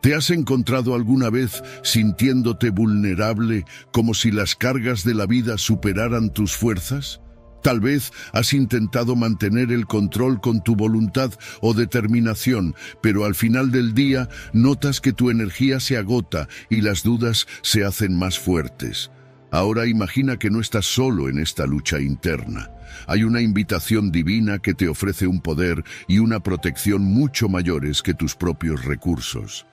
¿Te has encontrado alguna vez sintiéndote vulnerable, como si las cargas de la vida superaran tus fuerzas? Tal vez has intentado mantener el control con tu voluntad o determinación, pero al final del día notas que tu energía se agota y las dudas se hacen más fuertes. Ahora imagina que no estás solo en esta lucha interna. Hay una invitación divina que te ofrece un poder y una protección mucho mayores que tus propios recursos.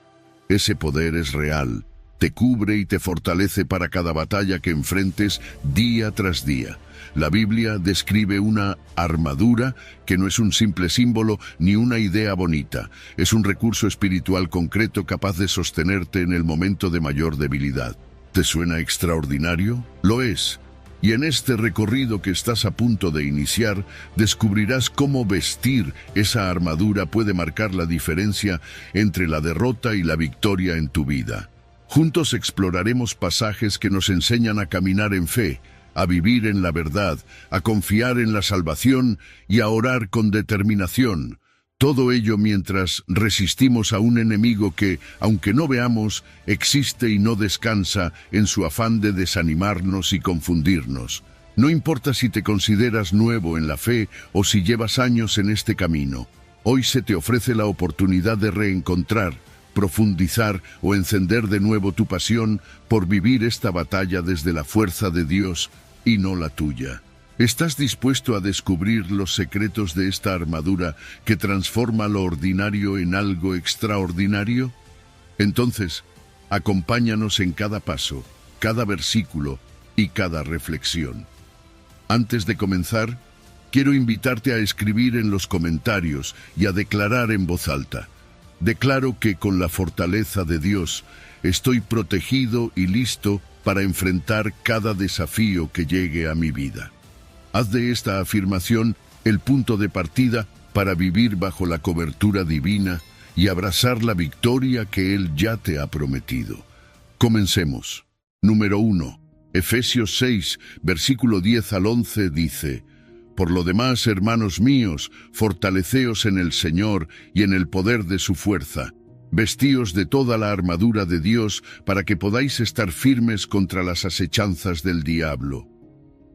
Ese poder es real, te cubre y te fortalece para cada batalla que enfrentes día tras día. La Biblia describe una armadura que no es un simple símbolo ni una idea bonita. Es un recurso espiritual concreto capaz de sostenerte en el momento de mayor debilidad. ¿Te suena extraordinario? Lo es. Y en este recorrido que estás a punto de iniciar, descubrirás cómo vestir esa armadura puede marcar la diferencia entre la derrota y la victoria en tu vida. Juntos exploraremos pasajes que nos enseñan a caminar en fe, a vivir en la verdad, a confiar en la salvación y a orar con determinación. Todo ello mientras resistimos a un enemigo que, aunque no veamos, existe y no descansa en su afán de desanimarnos y confundirnos. No importa si te consideras nuevo en la fe o si llevas años en este camino, hoy se te ofrece la oportunidad de reencontrar, profundizar o encender de nuevo tu pasión por vivir esta batalla desde la fuerza de Dios y no la tuya. ¿Estás dispuesto a descubrir los secretos de esta armadura que transforma lo ordinario en algo extraordinario? Entonces, acompáñanos en cada paso, cada versículo y cada reflexión. Antes de comenzar, quiero invitarte a escribir en los comentarios y a declarar en voz alta: declaro que con la fortaleza de Dios estoy protegido y listo para enfrentar cada desafío que llegue a mi vida. Haz de esta afirmación el punto de partida para vivir bajo la cobertura divina y abrazar la victoria que Él ya te ha prometido. Comencemos. Número 1. Efesios 6, versículo 10 al 11 dice: Por lo demás, hermanos míos, fortaleceos en el Señor y en el poder de su fuerza. Vestíos de toda la armadura de Dios para que podáis estar firmes contra las asechanzas del diablo.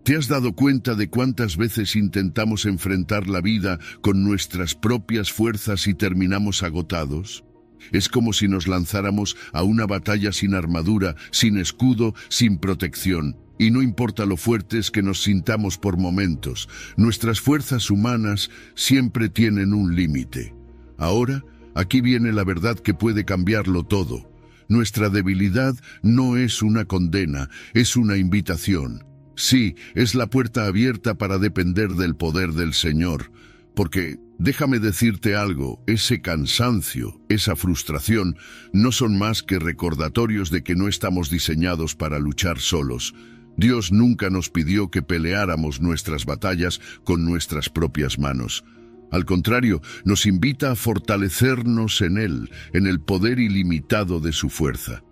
¿Te has dado cuenta de cuántas veces intentamos enfrentar la vida con nuestras propias fuerzas y terminamos agotados? Es como si nos lanzáramos a una batalla sin armadura, sin escudo, sin protección. Y no importa lo fuertes que nos sintamos por momentos, nuestras fuerzas humanas siempre tienen un límite. Ahora, aquí viene la verdad que puede cambiarlo todo. Nuestra debilidad no es una condena, es una invitación. Sí, es la puerta abierta para depender del poder del Señor, porque, déjame decirte algo, ese cansancio, esa frustración, no son más que recordatorios de que no estamos diseñados para luchar solos. Dios nunca nos pidió que peleáramos nuestras batallas con nuestras propias manos. Al contrario, nos invita a fortalecernos en Él, en el poder ilimitado de su fuerza.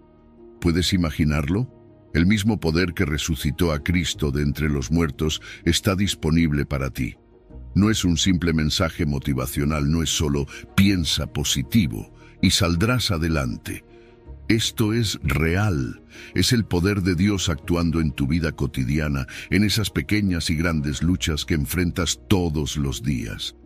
¿Puedes imaginarlo? El mismo poder que resucitó a Cristo de entre los muertos está disponible para ti. No es un simple mensaje motivacional, no es solo piensa positivo y saldrás adelante. Esto es real, es el poder de Dios actuando en tu vida cotidiana, en esas pequeñas y grandes luchas que enfrentas todos los días.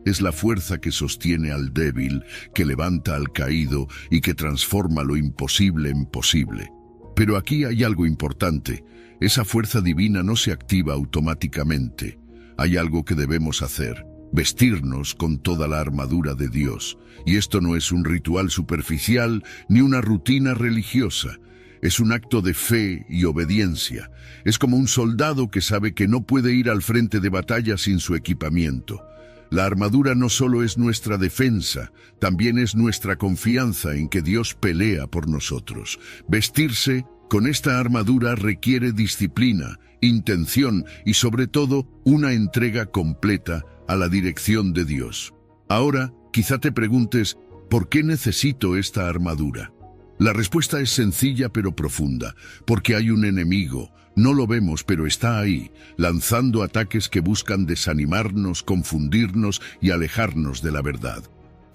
Es la fuerza que sostiene al débil, que levanta al caído y que transforma lo imposible en posible. Pero aquí hay algo importante. Esa fuerza divina no se activa automáticamente. Hay algo que debemos hacer: vestirnos con toda la armadura de Dios. Y esto no es un ritual superficial ni una rutina religiosa. Es un acto de fe y obediencia. Es como un soldado que sabe que no puede ir al frente de batalla sin su equipamiento. La armadura no solo es nuestra defensa, también es nuestra confianza en que Dios pelea por nosotros. Vestirse con esta armadura requiere disciplina, intención y sobre todo una entrega completa a la dirección de Dios. Ahora, quizá te preguntes, ¿por qué necesito esta armadura? La respuesta es sencilla pero profunda, porque hay un enemigo. No lo vemos, pero está ahí, lanzando ataques que buscan desanimarnos, confundirnos y alejarnos de la verdad.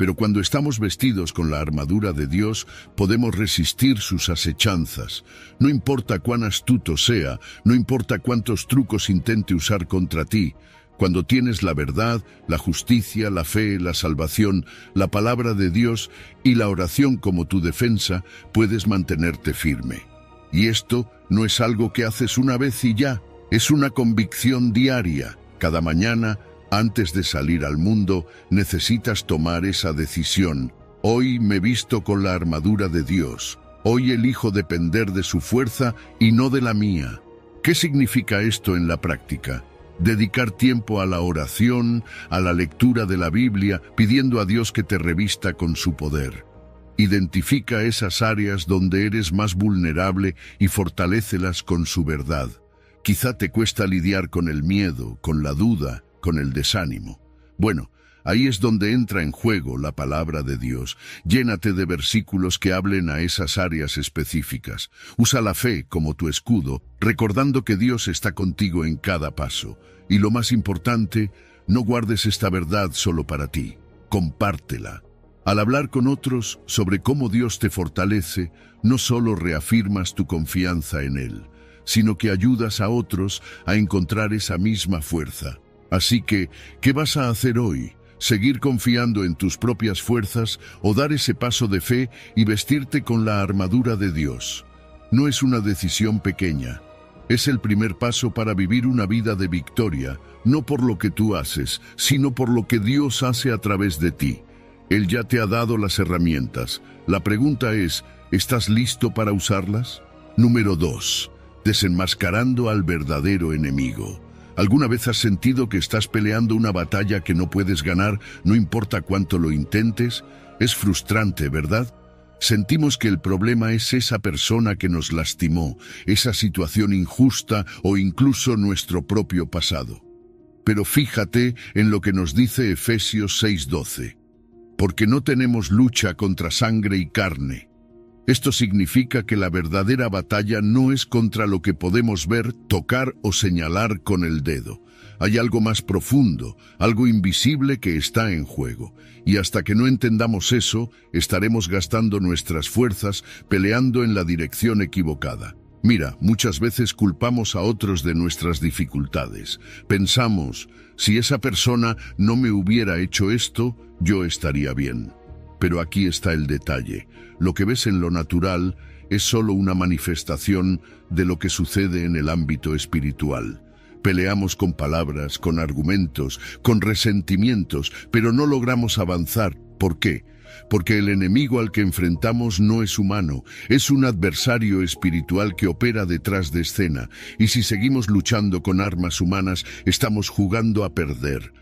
Pero cuando estamos vestidos con la armadura de Dios, podemos resistir sus acechanzas. No importa cuán astuto sea, no importa cuántos trucos intente usar contra ti. Cuando tienes la verdad, la justicia, la fe, la salvación, la palabra de Dios y la oración como tu defensa, puedes mantenerte firme. Y esto no es algo que haces una vez y ya, es una convicción diaria. Cada mañana, antes de salir al mundo, necesitas tomar esa decisión. Hoy me visto con la armadura de Dios. Hoy elijo depender de su fuerza y no de la mía. ¿Qué significa esto en la práctica? Dedicar tiempo a la oración, a la lectura de la Biblia, pidiendo a Dios que te revista con su poder. Identifica esas áreas donde eres más vulnerable y fortalécelas con su verdad. Quizá te cuesta lidiar con el miedo, con la duda, con el desánimo. Bueno, ahí es donde entra en juego la palabra de Dios. Llénate de versículos que hablen a esas áreas específicas. Usa la fe como tu escudo, recordando que Dios está contigo en cada paso. Y lo más importante, no guardes esta verdad solo para ti. Compártela. Al hablar con otros sobre cómo Dios te fortalece, no solo reafirmas tu confianza en Él, sino que ayudas a otros a encontrar esa misma fuerza. Así que, ¿qué vas a hacer hoy? ¿Seguir confiando en tus propias fuerzas o dar ese paso de fe y vestirte con la armadura de Dios? No es una decisión pequeña. Es el primer paso para vivir una vida de victoria, no por lo que tú haces, sino por lo que Dios hace a través de ti. Él ya te ha dado las herramientas. La pregunta es, ¿estás listo para usarlas? Número 2. Desenmascarando al verdadero enemigo. ¿Alguna vez has sentido que estás peleando una batalla que no puedes ganar, no importa cuánto lo intentes? Es frustrante, ¿verdad? Sentimos que el problema es esa persona que nos lastimó, esa situación injusta o incluso nuestro propio pasado. Pero fíjate en lo que nos dice Efesios 6:12. Porque no tenemos lucha contra sangre y carne. Esto significa que la verdadera batalla no es contra lo que podemos ver, tocar o señalar con el dedo. Hay algo más profundo, algo invisible que está en juego. Y hasta que no entendamos eso, estaremos gastando nuestras fuerzas peleando en la dirección equivocada. Mira, muchas veces culpamos a otros de nuestras dificultades. Pensamos, si esa persona no me hubiera hecho esto, yo estaría bien. Pero aquí está el detalle. Lo que ves en lo natural es solo una manifestación de lo que sucede en el ámbito espiritual. Peleamos con palabras, con argumentos, con resentimientos, pero no logramos avanzar. ¿Por qué? Porque el enemigo al que enfrentamos no es humano, es un adversario espiritual que opera detrás de escena, y si seguimos luchando con armas humanas, estamos jugando a perder.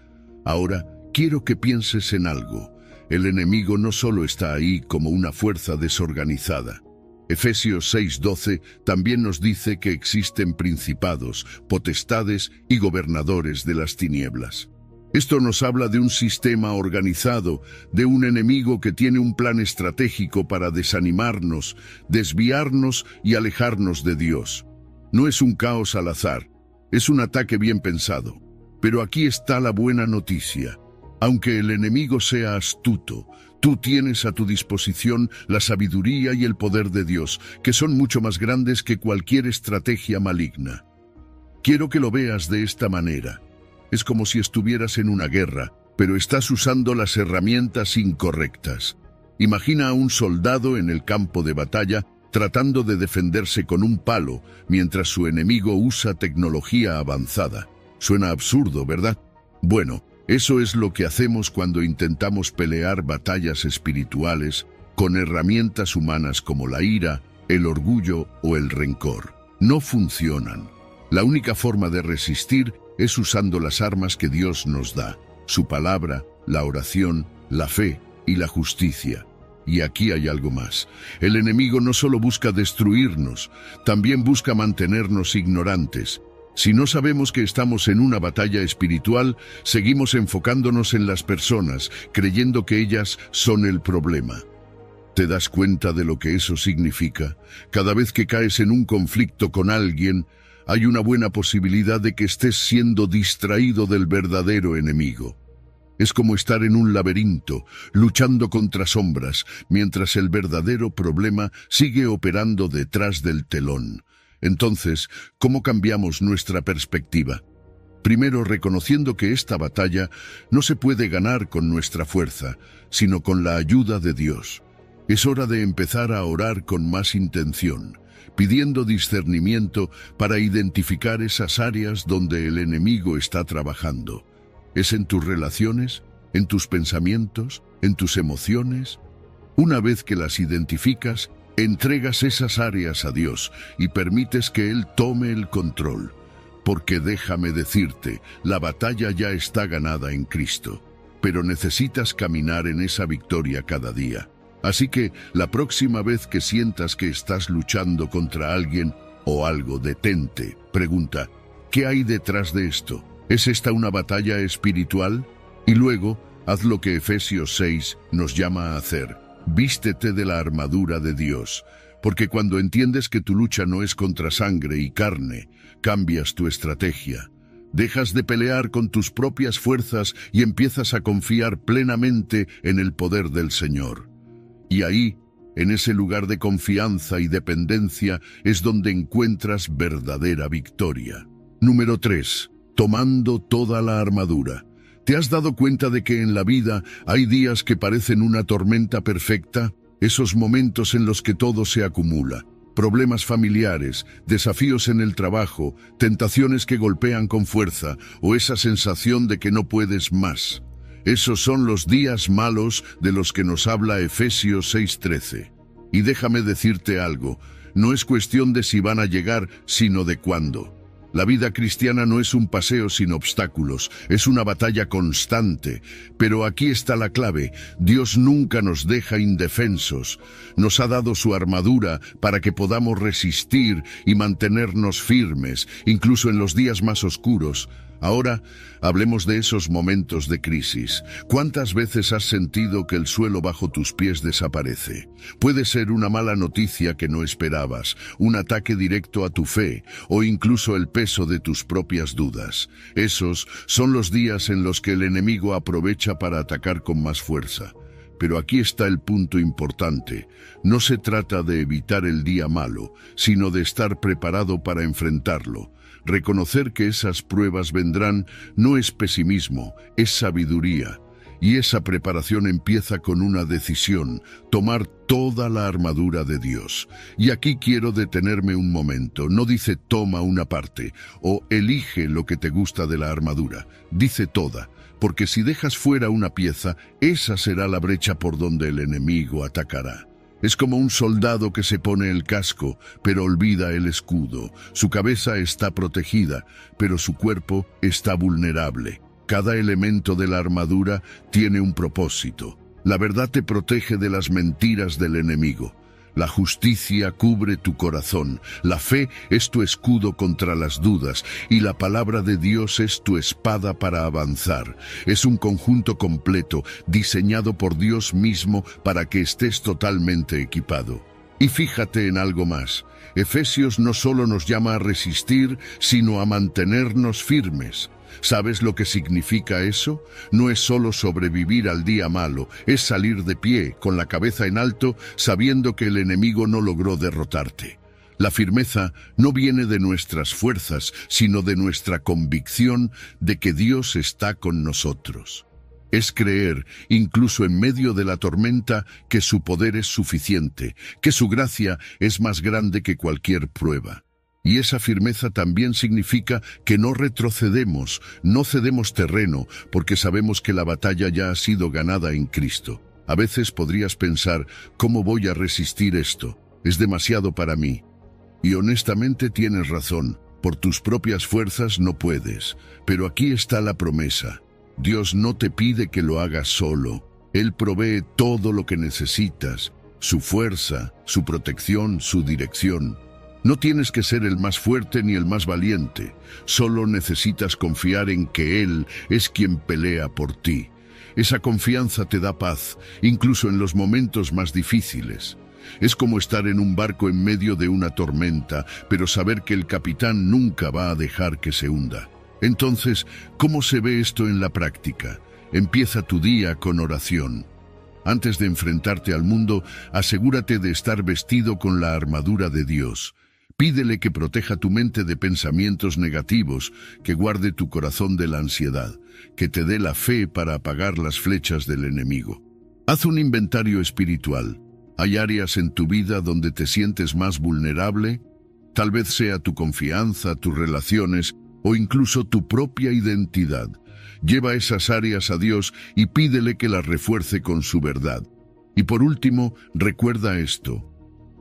Ahora, quiero que pienses en algo. El enemigo no solo está ahí como una fuerza desorganizada. Efesios 6:12 también nos dice que existen principados, potestades y gobernadores de las tinieblas. Esto nos habla de un sistema organizado, de un enemigo que tiene un plan estratégico para desanimarnos, desviarnos y alejarnos de Dios. No es un caos al azar, es un ataque bien pensado. Pero aquí está la buena noticia. Aunque el enemigo sea astuto, tú tienes a tu disposición la sabiduría y el poder de Dios, que son mucho más grandes que cualquier estrategia maligna. Quiero que lo veas de esta manera. Es como si estuvieras en una guerra, pero estás usando las herramientas incorrectas. Imagina a un soldado en el campo de batalla tratando de defenderse con un palo, mientras su enemigo usa tecnología avanzada. Suena absurdo, ¿verdad? Bueno, eso es lo que hacemos cuando intentamos pelear batallas espirituales con herramientas humanas como la ira, el orgullo o el rencor. No funcionan. La única forma de resistir es usando las armas que Dios nos da, su palabra, la oración, la fe y la justicia. Y aquí hay algo más. El enemigo no solo busca destruirnos, también busca mantenernos ignorantes. Si no sabemos que estamos en una batalla espiritual, seguimos enfocándonos en las personas, creyendo que ellas son el problema. ¿Te das cuenta de lo que eso significa? Cada vez que caes en un conflicto con alguien, hay una buena posibilidad de que estés siendo distraído del verdadero enemigo. Es como estar en un laberinto, luchando contra sombras, mientras el verdadero problema sigue operando detrás del telón. Entonces, ¿cómo cambiamos nuestra perspectiva? Primero, reconociendo que esta batalla no se puede ganar con nuestra fuerza, sino con la ayuda de Dios. Es hora de empezar a orar con más intención, pidiendo discernimiento para identificar esas áreas donde el enemigo está trabajando. ¿Es en tus relaciones, en tus pensamientos, en tus emociones? Una vez que las identificas, entregas esas áreas a Dios y permites que Él tome el control. Porque déjame decirte, la batalla ya está ganada en Cristo, pero necesitas caminar en esa victoria cada día. Así que, la próxima vez que sientas que estás luchando contra alguien o algo, detente, pregunta, ¿qué hay detrás de esto? ¿Es esta una batalla espiritual? Y luego, haz lo que Efesios 6 nos llama a hacer. Vístete de la armadura de Dios, porque cuando entiendes que tu lucha no es contra sangre y carne, cambias tu estrategia. Dejas de pelear con tus propias fuerzas y empiezas a confiar plenamente en el poder del Señor. Y ahí, en ese lugar de confianza y dependencia, es donde encuentras verdadera victoria. Número 3. Tomando toda la armadura. ¿Te has dado cuenta de que en la vida hay días que parecen una tormenta perfecta? Esos momentos en los que todo se acumula. Problemas familiares, desafíos en el trabajo, tentaciones que golpean con fuerza o esa sensación de que no puedes más. Esos son los días malos de los que nos habla Efesios 6:13. Y déjame decirte algo, no es cuestión de si van a llegar, sino de cuándo. La vida cristiana no es un paseo sin obstáculos, es una batalla constante. Pero aquí está la clave, Dios nunca nos deja indefensos. Nos ha dado su armadura para que podamos resistir y mantenernos firmes, incluso en los días más oscuros. Ahora, hablemos de esos momentos de crisis. ¿Cuántas veces has sentido que el suelo bajo tus pies desaparece? Puede ser una mala noticia que no esperabas, un ataque directo a tu fe, o incluso el peso de tus propias dudas. Esos son los días en los que el enemigo aprovecha para atacar con más fuerza. Pero aquí está el punto importante. No se trata de evitar el día malo, sino de estar preparado para enfrentarlo. Reconocer que esas pruebas vendrán no es pesimismo, es sabiduría. Y esa preparación empieza con una decisión, tomar toda la armadura de Dios. Y aquí quiero detenerme un momento. No dice toma una parte o elige lo que te gusta de la armadura. Dice toda, porque si dejas fuera una pieza, esa será la brecha por donde el enemigo atacará. Es como un soldado que se pone el casco, pero olvida el escudo. Su cabeza está protegida, pero su cuerpo está vulnerable. Cada elemento de la armadura tiene un propósito. La verdad te protege de las mentiras del enemigo. La justicia cubre tu corazón. La fe es tu escudo contra las dudas y la palabra de Dios es tu espada para avanzar. Es un conjunto completo, diseñado por Dios mismo para que estés totalmente equipado. Y fíjate en algo más. Efesios no solo nos llama a resistir, sino a mantenernos firmes. ¿Sabes lo que significa eso? No es solo sobrevivir al día malo, es salir de pie, con la cabeza en alto, sabiendo que el enemigo no logró derrotarte. La firmeza no viene de nuestras fuerzas, sino de nuestra convicción de que Dios está con nosotros. Es creer, incluso en medio de la tormenta, que su poder es suficiente, que su gracia es más grande que cualquier prueba. Y esa firmeza también significa que no retrocedemos, no cedemos terreno, porque sabemos que la batalla ya ha sido ganada en Cristo. A veces podrías pensar, ¿cómo voy a resistir esto? Es demasiado para mí. Y honestamente tienes razón, por tus propias fuerzas no puedes. Pero aquí está la promesa. Dios no te pide que lo hagas solo. Él provee todo lo que necesitas, su fuerza, su protección, su dirección. No tienes que ser el más fuerte ni el más valiente, solo necesitas confiar en que Él es quien pelea por ti. Esa confianza te da paz, incluso en los momentos más difíciles. Es como estar en un barco en medio de una tormenta, pero saber que el capitán nunca va a dejar que se hunda. Entonces, ¿cómo se ve esto en la práctica? Empieza tu día con oración. Antes de enfrentarte al mundo, asegúrate de estar vestido con la armadura de Dios. Pídele que proteja tu mente de pensamientos negativos, que guarde tu corazón de la ansiedad, que te dé la fe para apagar las flechas del enemigo. Haz un inventario espiritual. ¿Hay áreas en tu vida donde te sientes más vulnerable? Tal vez sea tu confianza, tus relaciones o incluso tu propia identidad. Lleva esas áreas a Dios y pídele que las refuerce con su verdad. Y por último, recuerda esto.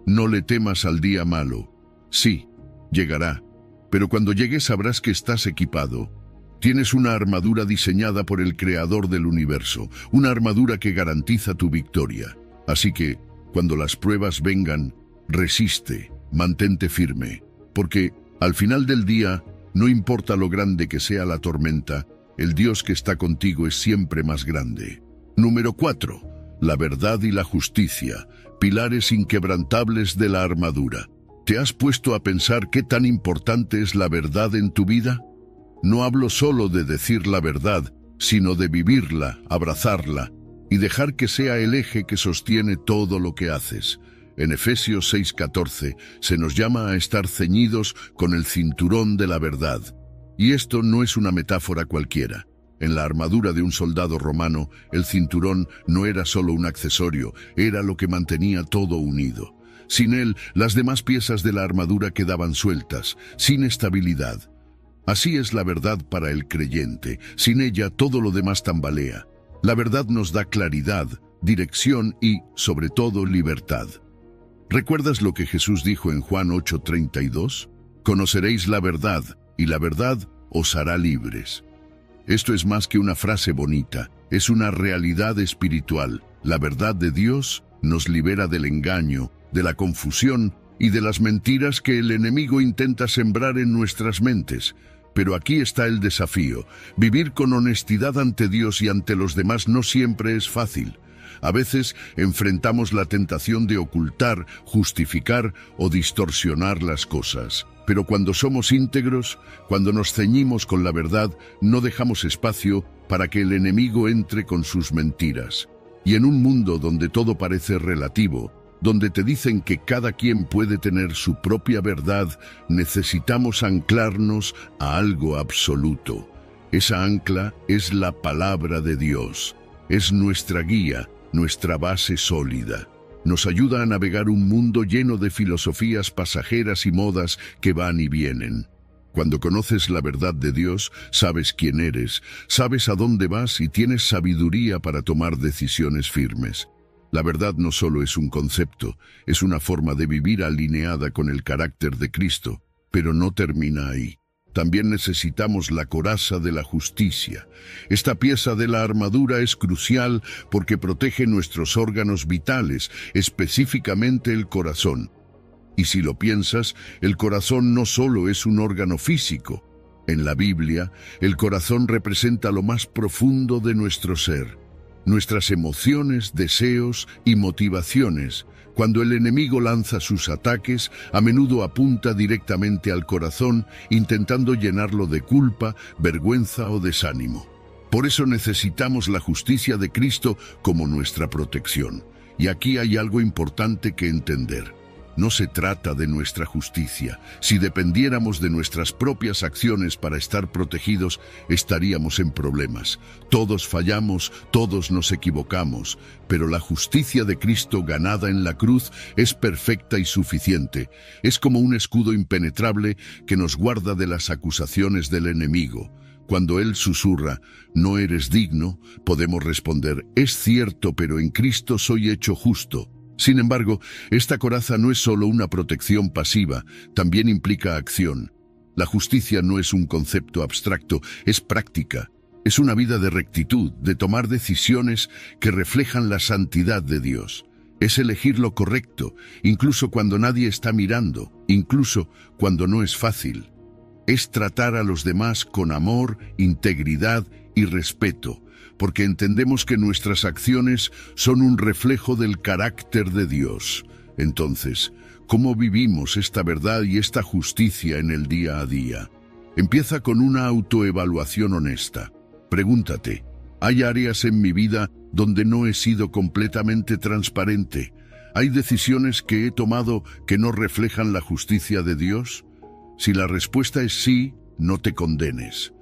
No le temas al día malo. Sí, llegará, pero cuando llegue sabrás que estás equipado. Tienes una armadura diseñada por el Creador del universo, una armadura que garantiza tu victoria. Así que, cuando las pruebas vengan, resiste, mantente firme, porque, al final del día, no importa lo grande que sea la tormenta, el Dios que está contigo es siempre más grande. Número 4. La verdad y la justicia, pilares inquebrantables de la armadura. ¿Te has puesto a pensar qué tan importante es la verdad en tu vida? No hablo solo de decir la verdad, sino de vivirla, abrazarla y dejar que sea el eje que sostiene todo lo que haces. En Efesios 6:14 se nos llama a estar ceñidos con el cinturón de la verdad. Y esto no es una metáfora cualquiera. En la armadura de un soldado romano, el cinturón no era solo un accesorio, era lo que mantenía todo unido. Sin él, las demás piezas de la armadura quedaban sueltas, sin estabilidad. Así es la verdad para el creyente. Sin ella, todo lo demás tambalea. La verdad nos da claridad, dirección y, sobre todo, libertad. ¿Recuerdas lo que Jesús dijo en Juan 8:32? Conoceréis la verdad, y la verdad os hará libres. Esto es más que una frase bonita, es una realidad espiritual. La verdad de Dios nos libera del engaño, de la confusión y de las mentiras que el enemigo intenta sembrar en nuestras mentes. Pero aquí está el desafío. Vivir con honestidad ante Dios y ante los demás no siempre es fácil. A veces enfrentamos la tentación de ocultar, justificar o distorsionar las cosas. Pero cuando somos íntegros, cuando nos ceñimos con la verdad, no dejamos espacio para que el enemigo entre con sus mentiras. Y en un mundo donde todo parece relativo, donde te dicen que cada quien puede tener su propia verdad, necesitamos anclarnos a algo absoluto. Esa ancla es la palabra de Dios. Es nuestra guía, nuestra base sólida. Nos ayuda a navegar un mundo lleno de filosofías pasajeras y modas que van y vienen. Cuando conoces la verdad de Dios, sabes quién eres, sabes a dónde vas y tienes sabiduría para tomar decisiones firmes. La verdad no solo es un concepto, es una forma de vivir alineada con el carácter de Cristo, pero no termina ahí. También necesitamos la coraza de la justicia. Esta pieza de la armadura es crucial porque protege nuestros órganos vitales, específicamente el corazón. Y si lo piensas, el corazón no solo es un órgano físico. En la Biblia, el corazón representa lo más profundo de nuestro ser. Nuestras emociones, deseos y motivaciones. Cuando el enemigo lanza sus ataques, a menudo apunta directamente al corazón, intentando llenarlo de culpa, vergüenza o desánimo. Por eso necesitamos la justicia de Cristo como nuestra protección. Y aquí hay algo importante que entender. No se trata de nuestra justicia. Si dependiéramos de nuestras propias acciones para estar protegidos, estaríamos en problemas. Todos fallamos, todos nos equivocamos, pero la justicia de Cristo ganada en la cruz es perfecta y suficiente. Es como un escudo impenetrable que nos guarda de las acusaciones del enemigo. Cuando Él susurra, «No eres digno», podemos responder, «Es cierto, pero en Cristo soy hecho justo». Sin embargo, esta coraza no es solo una protección pasiva, también implica acción. La justicia no es un concepto abstracto, es práctica. Es una vida de rectitud, de tomar decisiones que reflejan la santidad de Dios. Es elegir lo correcto, incluso cuando nadie está mirando, incluso cuando no es fácil. Es tratar a los demás con amor, integridad y respeto, porque entendemos que nuestras acciones son un reflejo del carácter de Dios. Entonces, ¿cómo vivimos esta verdad y esta justicia en el día a día? Empieza con una autoevaluación honesta. Pregúntate, Hay áreas en mi vida donde no he sido completamente transparente. ¿Hay decisiones que he tomado que no reflejan la justicia de Dios? Si la respuesta es sí, no te condenes.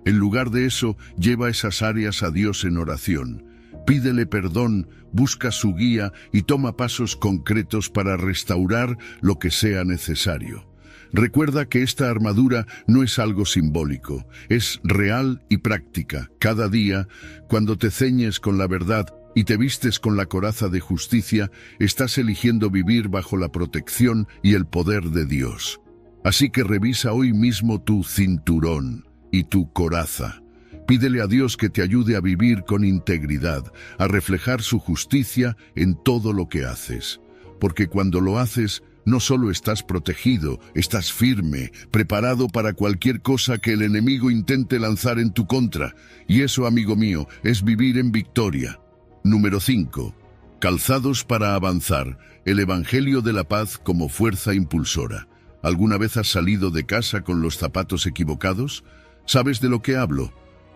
En lugar de eso, lleva esas áreas a Dios en oración. Pídele perdón, busca su guía y toma pasos concretos para restaurar lo que sea necesario. Recuerda que esta armadura no es algo simbólico, es real y práctica. Cada día, cuando te ceñes con la verdad y te vistes con la coraza de justicia, estás eligiendo vivir bajo la protección y el poder de Dios. Así que revisa hoy mismo tu cinturón y tu coraza. Pídele a Dios que te ayude a vivir con integridad, a reflejar su justicia en todo lo que haces. Porque cuando lo haces, no solo estás protegido, estás firme, preparado para cualquier cosa que el enemigo intente lanzar en tu contra. Y eso, amigo mío, es vivir en victoria. Número 5. Calzados para avanzar. El Evangelio de la Paz como fuerza impulsora. ¿Alguna vez has salido de casa con los zapatos equivocados? ¿Sabes de lo que hablo?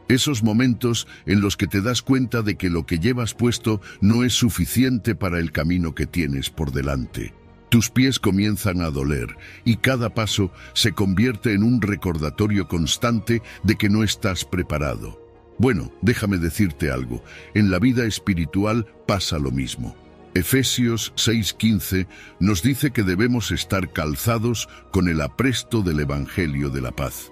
Esos momentos en los que te das cuenta de que lo que llevas puesto no es suficiente para el camino que tienes por delante. Tus pies comienzan a doler y cada paso se convierte en un recordatorio constante de que no estás preparado. Bueno, déjame decirte algo. En la vida espiritual pasa lo mismo. Efesios 6:15 nos dice que debemos estar calzados con el apresto del Evangelio de la Paz.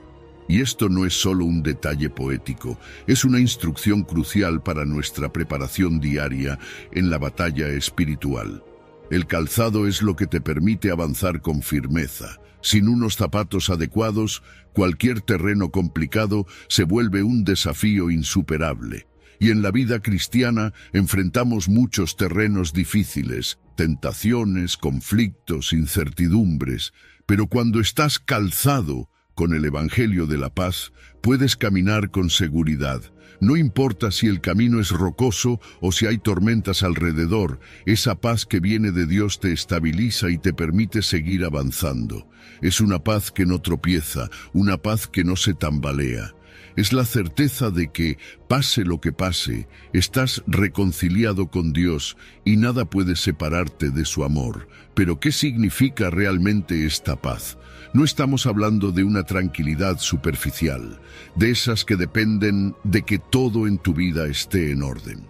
Y esto no es solo un detalle poético, es una instrucción crucial para nuestra preparación diaria en la batalla espiritual. El calzado es lo que te permite avanzar con firmeza. Sin unos zapatos adecuados, cualquier terreno complicado se vuelve un desafío insuperable. Y en la vida cristiana enfrentamos muchos terrenos difíciles, tentaciones, conflictos, incertidumbres. Pero cuando estás calzado con el Evangelio de la Paz, puedes caminar con seguridad. No importa si el camino es rocoso o si hay tormentas alrededor, esa paz que viene de Dios te estabiliza y te permite seguir avanzando. Es una paz que no tropieza, una paz que no se tambalea. Es la certeza de que, pase lo que pase, estás reconciliado con Dios y nada puede separarte de su amor. Pero ¿qué significa realmente esta paz? No estamos hablando de una tranquilidad superficial, de esas que dependen de que todo en tu vida esté en orden.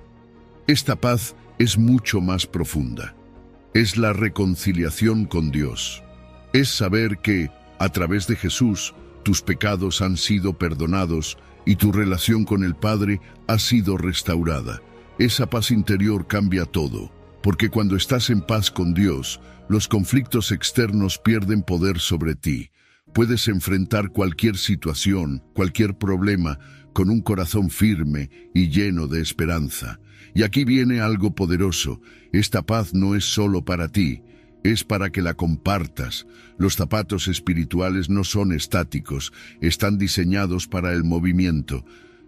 Esta paz es mucho más profunda. Es la reconciliación con Dios. Es saber que, a través de Jesús, tus pecados han sido perdonados y tu relación con el Padre ha sido restaurada. Esa paz interior cambia todo, porque cuando estás en paz con Dios, los conflictos externos pierden poder sobre ti. Puedes enfrentar cualquier situación, cualquier problema, con un corazón firme y lleno de esperanza. Y aquí viene algo poderoso. Esta paz no es solo para ti, es para que la compartas. Los zapatos espirituales no son estáticos, están diseñados para el movimiento.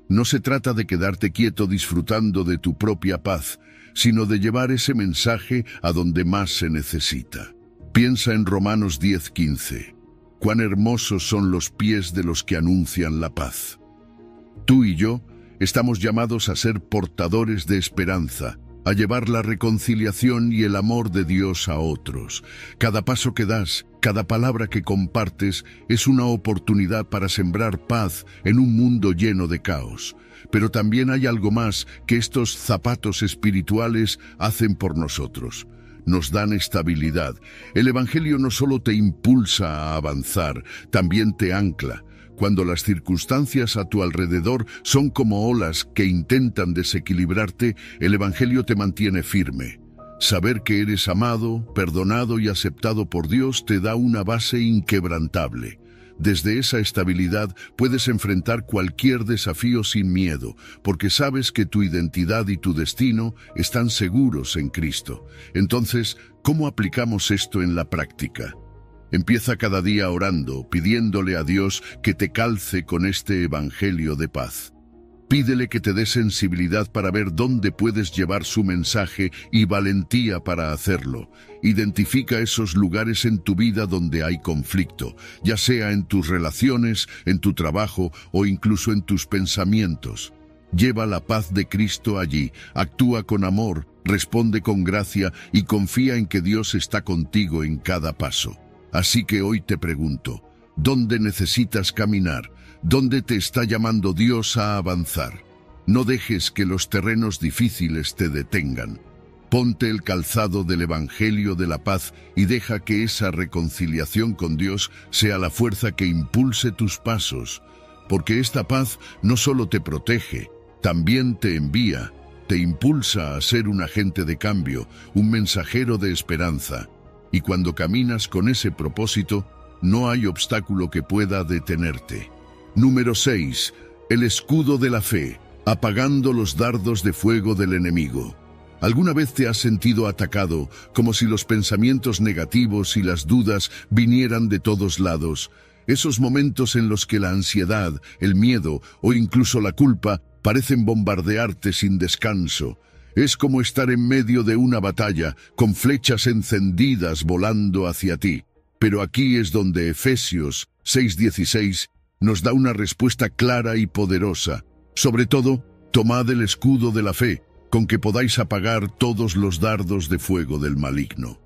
No se trata de quedarte quieto disfrutando de tu propia paz, sino de llevar ese mensaje a donde más se necesita. Piensa en Romanos 10:15. Cuán hermosos son los pies de los que anuncian la paz. Tú y yo estamos llamados a ser portadores de esperanza, a llevar la reconciliación y el amor de Dios a otros. Cada paso que das, cada palabra que compartes, es una oportunidad para sembrar paz en un mundo lleno de caos. Pero también hay algo más que estos zapatos espirituales hacen por nosotros. Nos dan estabilidad. El Evangelio no solo te impulsa a avanzar, también te ancla. Cuando las circunstancias a tu alrededor son como olas que intentan desequilibrarte, el Evangelio te mantiene firme. Saber que eres amado, perdonado y aceptado por Dios te da una base inquebrantable. Desde esa estabilidad puedes enfrentar cualquier desafío sin miedo, porque sabes que tu identidad y tu destino están seguros en Cristo. Entonces, ¿cómo aplicamos esto en la práctica? Empieza cada día orando, pidiéndole a Dios que te calce con este Evangelio de paz. Pídele que te dé sensibilidad para ver dónde puedes llevar su mensaje y valentía para hacerlo. Identifica esos lugares en tu vida donde hay conflicto, ya sea en tus relaciones, en tu trabajo o incluso en tus pensamientos. Lleva la paz de Cristo allí, actúa con amor, responde con gracia y confía en que Dios está contigo en cada paso. Así que hoy te pregunto, ¿dónde necesitas caminar? ¿Dónde te está llamando Dios a avanzar? No dejes que los terrenos difíciles te detengan. Ponte el calzado del Evangelio de la paz y deja que esa reconciliación con Dios sea la fuerza que impulse tus pasos, porque esta paz no solo te protege, también te envía, te impulsa a ser un agente de cambio, un mensajero de esperanza. Y cuando caminas con ese propósito, no hay obstáculo que pueda detenerte. Número 6. El escudo de la fe, apagando los dardos de fuego del enemigo. ¿Alguna vez te has sentido atacado, como si los pensamientos negativos y las dudas vinieran de todos lados? Esos momentos en los que la ansiedad, el miedo o incluso la culpa parecen bombardearte sin descanso. Es como estar en medio de una batalla, con flechas encendidas volando hacia ti. Pero aquí es donde Efesios 6:16 nos da una respuesta clara y poderosa. Sobre todo, tomad el escudo de la fe, con que podáis apagar todos los dardos de fuego del maligno.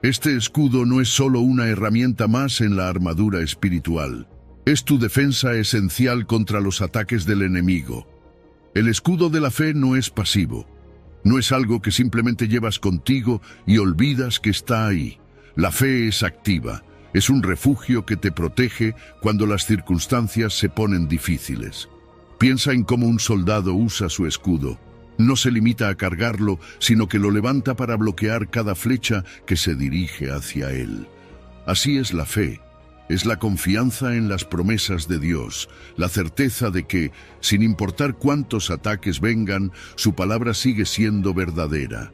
Este escudo no es solo una herramienta más en la armadura espiritual. Es tu defensa esencial contra los ataques del enemigo. El escudo de la fe no es pasivo. No es algo que simplemente llevas contigo y olvidas que está ahí. La fe es activa. Es un refugio que te protege cuando las circunstancias se ponen difíciles. Piensa en cómo un soldado usa su escudo. No se limita a cargarlo, sino que lo levanta para bloquear cada flecha que se dirige hacia él. Así es la fe. Es la confianza en las promesas de Dios, la certeza de que, sin importar cuántos ataques vengan, su palabra sigue siendo verdadera.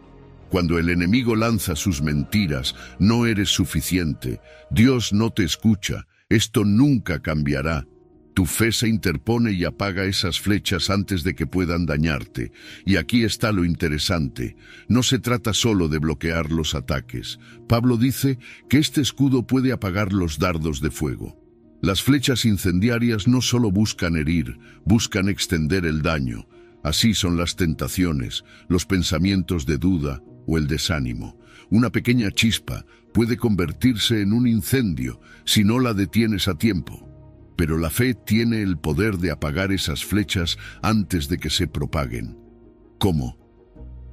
Cuando el enemigo lanza sus mentiras, no eres suficiente, Dios no te escucha, esto nunca cambiará. Tu fe se interpone y apaga esas flechas antes de que puedan dañarte. Y aquí está lo interesante. No se trata solo de bloquear los ataques. Pablo dice que este escudo puede apagar los dardos de fuego. Las flechas incendiarias no solo buscan herir, buscan extender el daño. Así son las tentaciones, los pensamientos de duda o el desánimo. Una pequeña chispa puede convertirse en un incendio si no la detienes a tiempo. Pero la fe tiene el poder de apagar esas flechas antes de que se propaguen. ¿Cómo?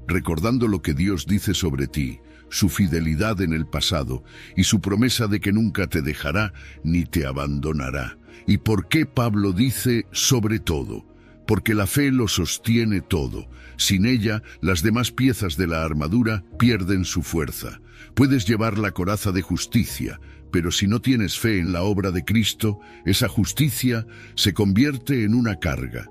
Recordando lo que Dios dice sobre ti, su fidelidad en el pasado y su promesa de que nunca te dejará ni te abandonará. ¿Y por qué Pablo dice sobre todo? Porque la fe lo sostiene todo. Sin ella, las demás piezas de la armadura pierden su fuerza. Puedes llevar la coraza de justicia, pero si no tienes fe en la obra de Cristo, esa justicia se convierte en una carga.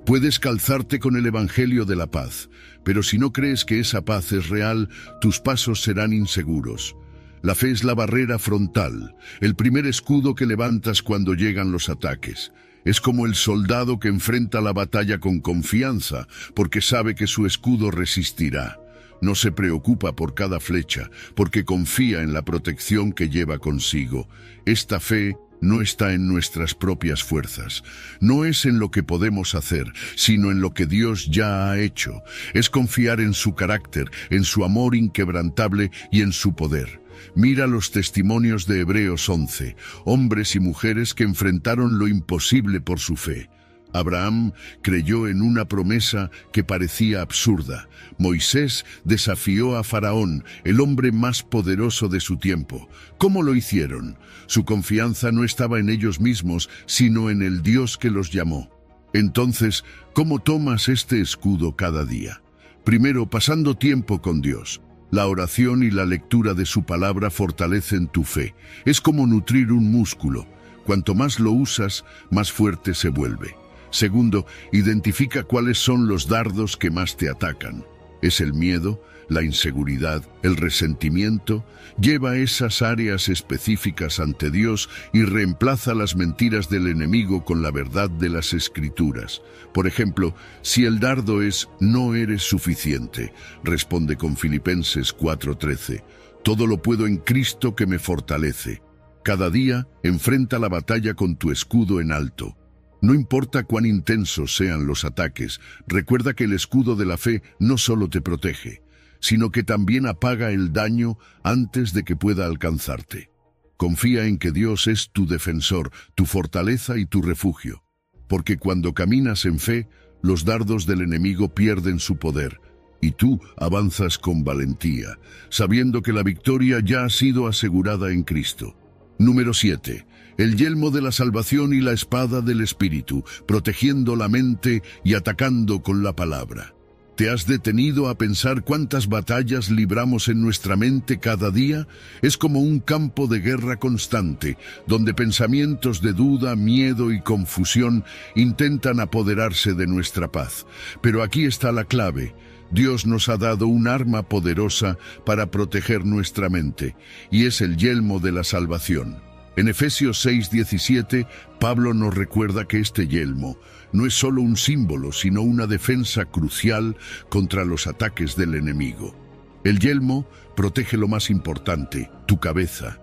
Puedes calzarte con el Evangelio de la paz, pero si no crees que esa paz es real, tus pasos serán inseguros. La fe es la barrera frontal, el primer escudo que levantas cuando llegan los ataques. Es como el soldado que enfrenta la batalla con confianza, porque sabe que su escudo resistirá. No se preocupa por cada flecha, porque confía en la protección que lleva consigo. Esta fe no está en nuestras propias fuerzas. No es en lo que podemos hacer, sino en lo que Dios ya ha hecho. Es confiar en su carácter, en su amor inquebrantable y en su poder. Mira los testimonios de Hebreos 11, hombres y mujeres que enfrentaron lo imposible por su fe. Abraham creyó en una promesa que parecía absurda. Moisés desafió a Faraón, el hombre más poderoso de su tiempo. ¿Cómo lo hicieron? Su confianza no estaba en ellos mismos, sino en el Dios que los llamó. Entonces, ¿cómo tomas este escudo cada día? Primero, pasando tiempo con Dios. La oración y la lectura de su palabra fortalecen tu fe. Es como nutrir un músculo. Cuanto más lo usas, más fuerte se vuelve. Segundo, identifica cuáles son los dardos que más te atacan. ¿Es el miedo, la inseguridad, el resentimiento? Lleva esas áreas específicas ante Dios y reemplaza las mentiras del enemigo con la verdad de las Escrituras. Por ejemplo, si el dardo es «no eres suficiente», responde con Filipenses 4:13. «Todo lo puedo en Cristo que me fortalece». Cada día enfrenta la batalla con tu escudo en alto. No importa cuán intensos sean los ataques, recuerda que el escudo de la fe no solo te protege, sino que también apaga el daño antes de que pueda alcanzarte. Confía en que Dios es tu defensor, tu fortaleza y tu refugio, porque cuando caminas en fe, los dardos del enemigo pierden su poder, y tú avanzas con valentía, sabiendo que la victoria ya ha sido asegurada en Cristo. Número 7. El yelmo de la salvación y la espada del Espíritu, protegiendo la mente y atacando con la palabra. ¿Te has detenido a pensar cuántas batallas libramos en nuestra mente cada día? Es como un campo de guerra constante, donde pensamientos de duda, miedo y confusión intentan apoderarse de nuestra paz. Pero aquí está la clave. Dios nos ha dado un arma poderosa para proteger nuestra mente, y es el yelmo de la salvación. En Efesios 6:17, Pablo nos recuerda que este yelmo no es solo un símbolo, sino una defensa crucial contra los ataques del enemigo. El yelmo protege lo más importante, tu cabeza.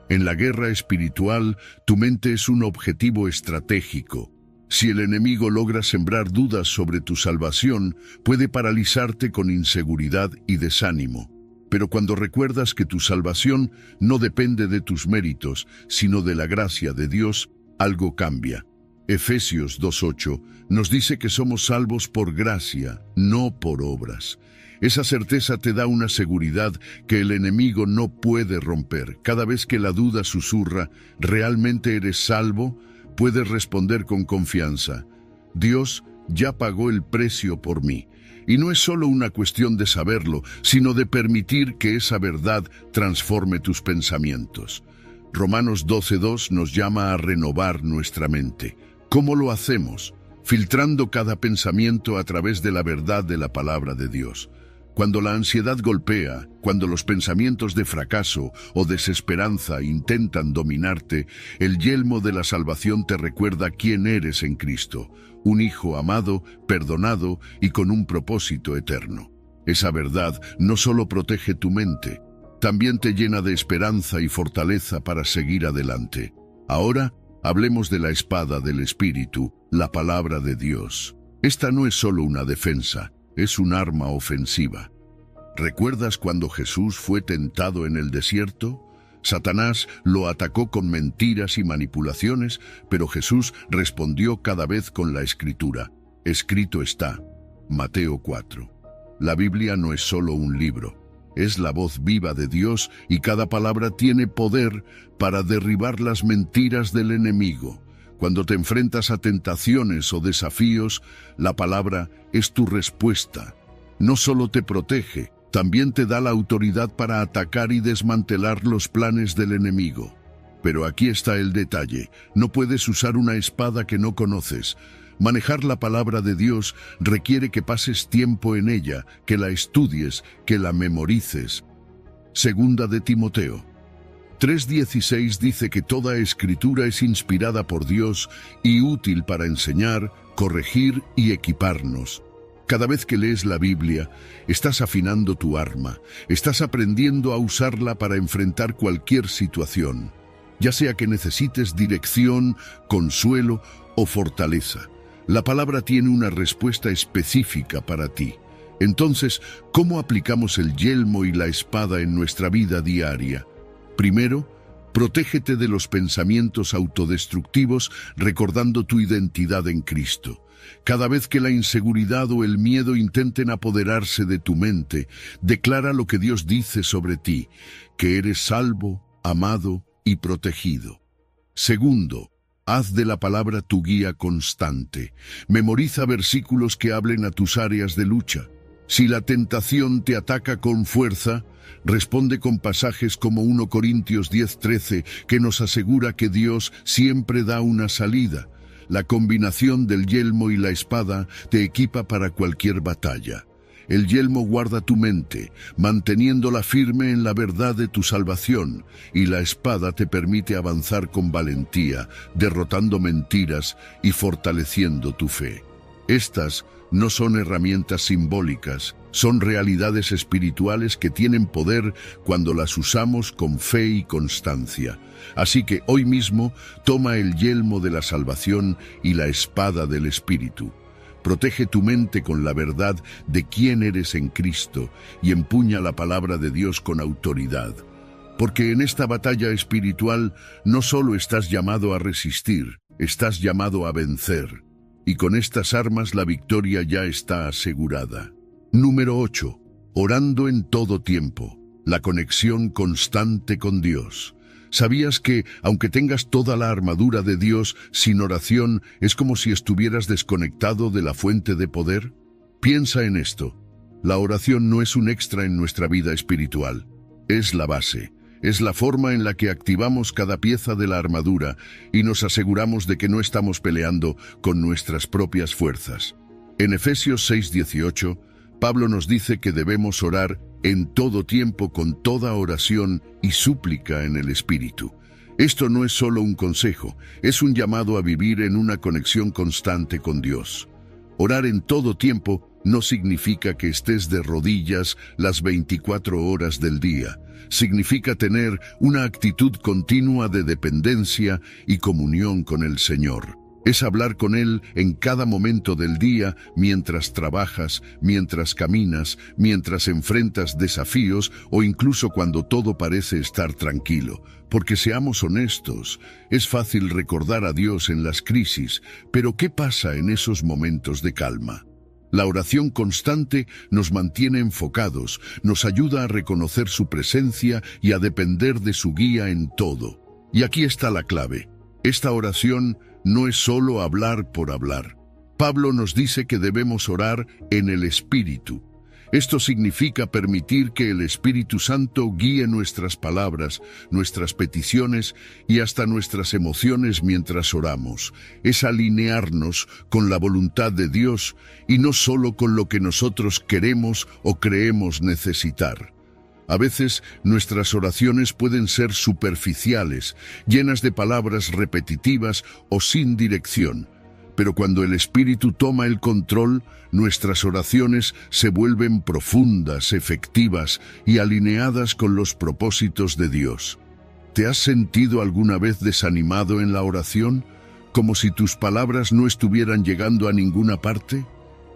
En la guerra espiritual, tu mente es un objetivo estratégico. Si el enemigo logra sembrar dudas sobre tu salvación, puede paralizarte con inseguridad y desánimo. Pero cuando recuerdas que tu salvación no depende de tus méritos, sino de la gracia de Dios, algo cambia. Efesios 2:8 nos dice que somos salvos por gracia, no por obras. Esa certeza te da una seguridad que el enemigo no puede romper. Cada vez que la duda susurra, ¿realmente eres salvo?, puedes responder con confianza: Dios ya pagó el precio por mí. Y no es solo una cuestión de saberlo, sino de permitir que esa verdad transforme tus pensamientos. Romanos 12:2 nos llama a renovar nuestra mente. ¿Cómo lo hacemos? Filtrando cada pensamiento a través de la verdad de la palabra de Dios. Cuando la ansiedad golpea, cuando los pensamientos de fracaso o desesperanza intentan dominarte, el yelmo de la salvación te recuerda quién eres en Cristo, un hijo amado, perdonado y con un propósito eterno. Esa verdad no solo protege tu mente, también te llena de esperanza y fortaleza para seguir adelante. Ahora, hablemos de la espada del Espíritu, la palabra de Dios. Esta no es solo una defensa, es un arma ofensiva. ¿Recuerdas cuando Jesús fue tentado en el desierto? Satanás lo atacó con mentiras y manipulaciones, pero Jesús respondió cada vez con la Escritura. Escrito está. Mateo 4. La Biblia no es solo un libro, es la voz viva de Dios y cada palabra tiene poder para derribar las mentiras del enemigo. Cuando te enfrentas a tentaciones o desafíos, la palabra es tu respuesta. No solo te protege, también te da la autoridad para atacar y desmantelar los planes del enemigo. Pero aquí está el detalle: no puedes usar una espada que no conoces. Manejar la palabra de Dios requiere que pases tiempo en ella, que la estudies, que la memorices. Segunda de Timoteo 3:16 dice que toda escritura es inspirada por Dios y útil para enseñar, corregir y equiparnos. Cada vez que lees la Biblia, estás afinando tu arma, estás aprendiendo a usarla para enfrentar cualquier situación, ya sea que necesites dirección, consuelo o fortaleza. La palabra tiene una respuesta específica para ti. Entonces, ¿cómo aplicamos el yelmo y la espada en nuestra vida diaria? Primero, protégete de los pensamientos autodestructivos recordando tu identidad en Cristo. Cada vez que la inseguridad o el miedo intenten apoderarse de tu mente, declara lo que Dios dice sobre ti, que eres salvo, amado y protegido. Segundo, haz de la palabra tu guía constante. Memoriza versículos que hablen a tus áreas de lucha. Si la tentación te ataca con fuerza, responde con pasajes como 1 Corintios 10:13, que nos asegura que Dios siempre da una salida. La combinación del yelmo y la espada te equipa para cualquier batalla. El yelmo guarda tu mente, manteniéndola firme en la verdad de tu salvación, y la espada te permite avanzar con valentía, derrotando mentiras y fortaleciendo tu fe. Estas no son herramientas simbólicas, son realidades espirituales que tienen poder cuando las usamos con fe y constancia. Así que hoy mismo toma el yelmo de la salvación y la espada del Espíritu. Protege tu mente con la verdad de quién eres en Cristo y empuña la palabra de Dios con autoridad. Porque en esta batalla espiritual no solo estás llamado a resistir, estás llamado a vencer. Y con estas armas la victoria ya está asegurada. Número 8. Orando en todo tiempo. La conexión constante con Dios. ¿Sabías que, aunque tengas toda la armadura de Dios, sin oración es como si estuvieras desconectado de la fuente de poder? Piensa en esto. La oración no es un extra en nuestra vida espiritual. Es la base. Es la forma en la que activamos cada pieza de la armadura y nos aseguramos de que no estamos peleando con nuestras propias fuerzas. En Efesios 6:18, Pablo nos dice que debemos orar en todo tiempo con toda oración y súplica en el Espíritu. Esto no es solo un consejo, es un llamado a vivir en una conexión constante con Dios. Orar en todo tiempo no significa que estés de rodillas las 24 horas del día. Significa tener una actitud continua de dependencia y comunión con el Señor. Es hablar con Él en cada momento del día, mientras trabajas, mientras caminas, mientras enfrentas desafíos o incluso cuando todo parece estar tranquilo. Porque seamos honestos, es fácil recordar a Dios en las crisis, pero ¿qué pasa en esos momentos de calma? La oración constante nos mantiene enfocados, nos ayuda a reconocer su presencia y a depender de su guía en todo. Y aquí está la clave. Esta oración no es solo hablar por hablar. Pablo nos dice que debemos orar en el Espíritu. Esto significa permitir que el Espíritu Santo guíe nuestras palabras, nuestras peticiones y hasta nuestras emociones mientras oramos. Es alinearnos con la voluntad de Dios y no solo con lo que nosotros queremos o creemos necesitar. A veces nuestras oraciones pueden ser superficiales, llenas de palabras repetitivas o sin dirección. Pero cuando el Espíritu toma el control, nuestras oraciones se vuelven profundas, efectivas y alineadas con los propósitos de Dios. ¿Te has sentido alguna vez desanimado en la oración? ¿Como si tus palabras no estuvieran llegando a ninguna parte?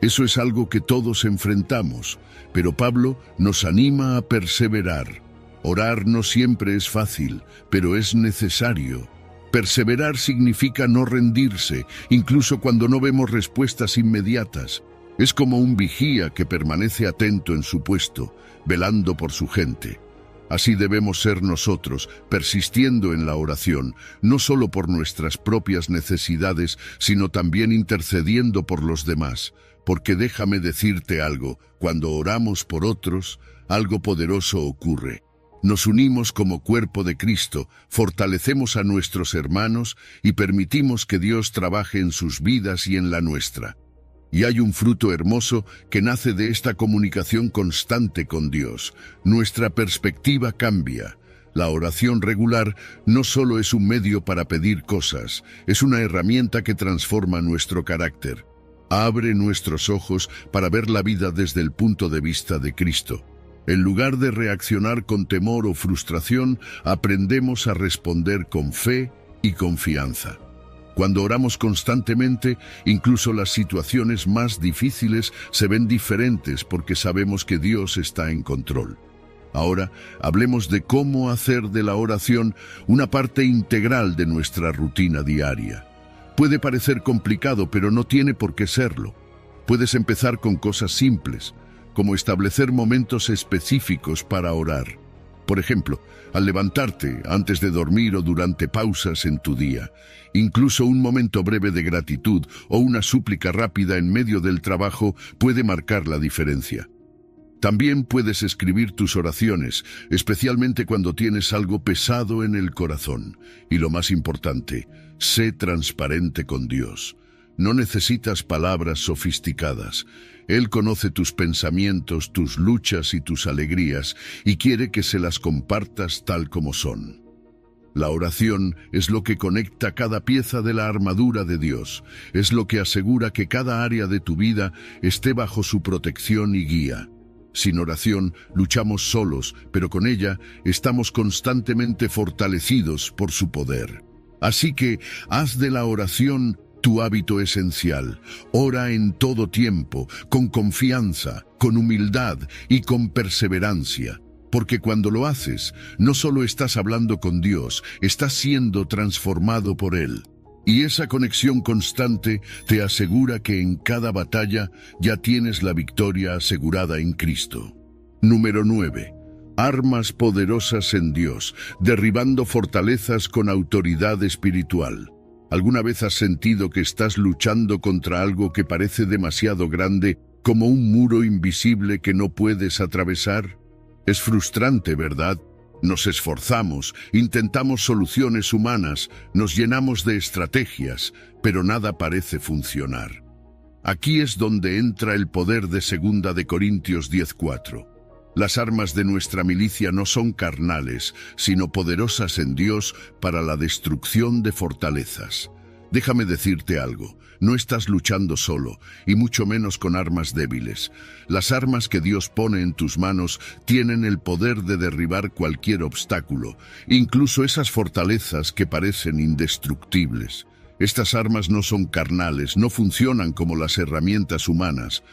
Eso es algo que todos enfrentamos, pero Pablo nos anima a perseverar. Orar no siempre es fácil, pero es necesario. Perseverar significa no rendirse, incluso cuando no vemos respuestas inmediatas. Es como un vigía que permanece atento en su puesto, velando por su gente. Así debemos ser nosotros, persistiendo en la oración, no solo por nuestras propias necesidades, sino también intercediendo por los demás. Porque déjame decirte algo, cuando oramos por otros, algo poderoso ocurre. Nos unimos como cuerpo de Cristo, fortalecemos a nuestros hermanos y permitimos que Dios trabaje en sus vidas y en la nuestra. Y hay un fruto hermoso que nace de esta comunicación constante con Dios. Nuestra perspectiva cambia. La oración regular no solo es un medio para pedir cosas, es una herramienta que transforma nuestro carácter. Abre nuestros ojos para ver la vida desde el punto de vista de Cristo. En lugar de reaccionar con temor o frustración, aprendemos a responder con fe y confianza. Cuando oramos constantemente, incluso las situaciones más difíciles se ven diferentes porque sabemos que Dios está en control. Ahora, hablemos de cómo hacer de la oración una parte integral de nuestra rutina diaria. Puede parecer complicado, pero no tiene por qué serlo. Puedes empezar con cosas simples, como establecer momentos específicos para orar. Por ejemplo, al levantarte, antes de dormir o durante pausas en tu día. Incluso un momento breve de gratitud o una súplica rápida en medio del trabajo puede marcar la diferencia. También puedes escribir tus oraciones, especialmente cuando tienes algo pesado en el corazón. Y lo más importante, sé transparente con Dios. No necesitas palabras sofisticadas. Él conoce tus pensamientos, tus luchas y tus alegrías, y quiere que se las compartas tal como son. La oración es lo que conecta cada pieza de la armadura de Dios, es lo que asegura que cada área de tu vida esté bajo su protección y guía. Sin oración luchamos solos, pero con ella estamos constantemente fortalecidos por su poder. Así que haz de la oración tu hábito esencial. Ora en todo tiempo, con confianza, con humildad y con perseverancia. Porque cuando lo haces, no solo estás hablando con Dios, estás siendo transformado por Él. Y esa conexión constante te asegura que en cada batalla ya tienes la victoria asegurada en Cristo. Número 9. Armas poderosas en Dios, derribando fortalezas con autoridad espiritual. ¿Alguna vez has sentido que estás luchando contra algo que parece demasiado grande, como un muro invisible que no puedes atravesar? Es frustrante, ¿verdad? Nos esforzamos, intentamos soluciones humanas, nos llenamos de estrategias, pero nada parece funcionar. Aquí es donde entra el poder de 2 de Corintios 10:4. Las armas de nuestra milicia no son carnales, sino poderosas en Dios para la destrucción de fortalezas. Déjame decirte algo, no estás luchando solo, y mucho menos con armas débiles. Las armas que Dios pone en tus manos tienen el poder de derribar cualquier obstáculo, incluso esas fortalezas que parecen indestructibles. Estas armas no son carnales, no funcionan como las herramientas humanas.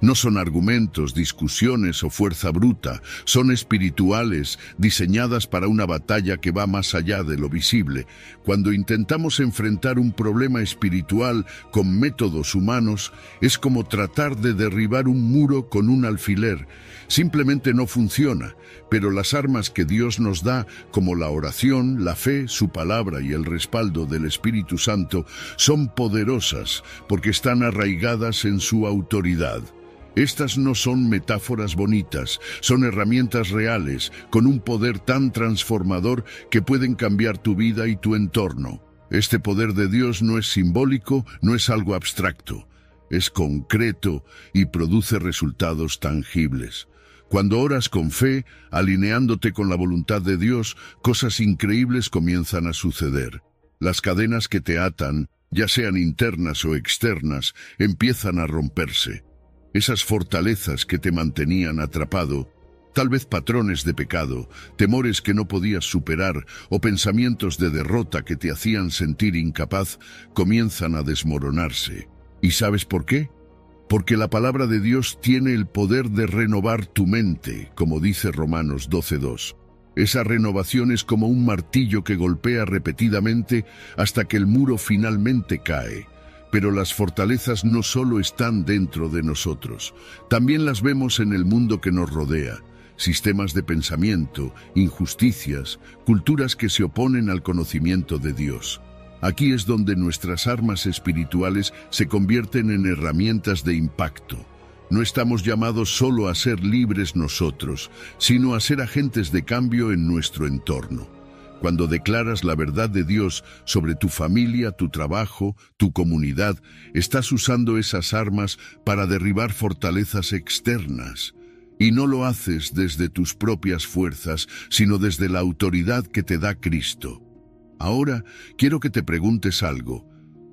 No son argumentos, discusiones o fuerza bruta, son espirituales, diseñadas para una batalla que va más allá de lo visible. Cuando intentamos enfrentar un problema espiritual con métodos humanos, es como tratar de derribar un muro con un alfiler. Simplemente no funciona, pero las armas que Dios nos da, como la oración, la fe, su palabra y el respaldo del Espíritu Santo, son poderosas porque están arraigadas en su autoridad. Estas no son metáforas bonitas, son herramientas reales, con un poder tan transformador que pueden cambiar tu vida y tu entorno. Este poder de Dios no es simbólico, no es algo abstracto, es concreto y produce resultados tangibles. Cuando oras con fe, alineándote con la voluntad de Dios, cosas increíbles comienzan a suceder. Las cadenas que te atan, ya sean internas o externas, empiezan a romperse. Esas fortalezas que te mantenían atrapado, tal vez patrones de pecado, temores que no podías superar o pensamientos de derrota que te hacían sentir incapaz, comienzan a desmoronarse. ¿Y sabes por qué? Porque la palabra de Dios tiene el poder de renovar tu mente, como dice Romanos 12:2. Esa renovación es como un martillo que golpea repetidamente hasta que el muro finalmente cae. Pero las fortalezas no solo están dentro de nosotros, también las vemos en el mundo que nos rodea. Sistemas de pensamiento, injusticias, culturas que se oponen al conocimiento de Dios. Aquí es donde nuestras armas espirituales se convierten en herramientas de impacto. No estamos llamados solo a ser libres nosotros, sino a ser agentes de cambio en nuestro entorno. Cuando declaras la verdad de Dios sobre tu familia, tu trabajo, tu comunidad, estás usando esas armas para derribar fortalezas externas. Y no lo haces desde tus propias fuerzas, sino desde la autoridad que te da Cristo. Ahora, quiero que te preguntes algo.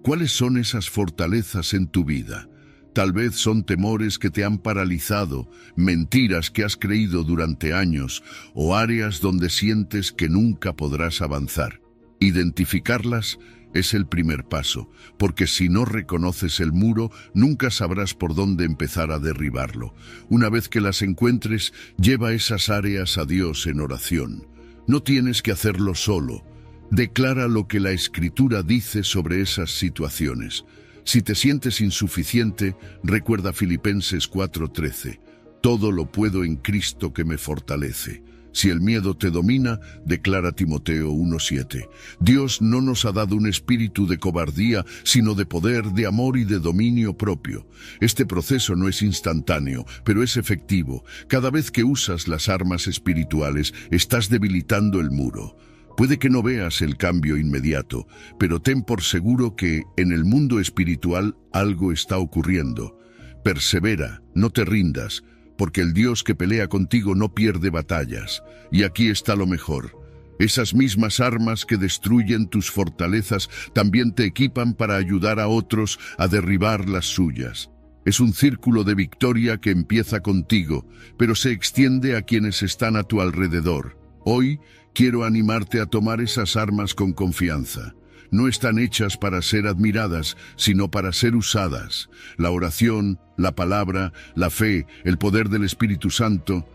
¿Cuáles son esas fortalezas en tu vida? Tal vez son temores que te han paralizado, mentiras que has creído durante años o áreas donde sientes que nunca podrás avanzar. Identificarlas es el primer paso, porque si no reconoces el muro, nunca sabrás por dónde empezar a derribarlo. Una vez que las encuentres, lleva esas áreas a Dios en oración. No tienes que hacerlo solo. Declara lo que la Escritura dice sobre esas situaciones. Si te sientes insuficiente, recuerda Filipenses 4:13. Todo lo puedo en Cristo que me fortalece. Si el miedo te domina, declara Timoteo 1:7. Dios no nos ha dado un espíritu de cobardía, sino de poder, de amor y de dominio propio. Este proceso no es instantáneo, pero es efectivo. Cada vez que usas las armas espirituales, estás debilitando el muro. Puede que no veas el cambio inmediato, pero ten por seguro que en el mundo espiritual algo está ocurriendo. Persevera, no te rindas, porque el Dios que pelea contigo no pierde batallas. Y aquí está lo mejor. Esas mismas armas que destruyen tus fortalezas también te equipan para ayudar a otros a derribar las suyas. Es un círculo de victoria que empieza contigo, pero se extiende a quienes están a tu alrededor. Hoy quiero animarte a tomar esas armas con confianza. No están hechas para ser admiradas, sino para ser usadas. La oración, la palabra, la fe, el poder del Espíritu Santo,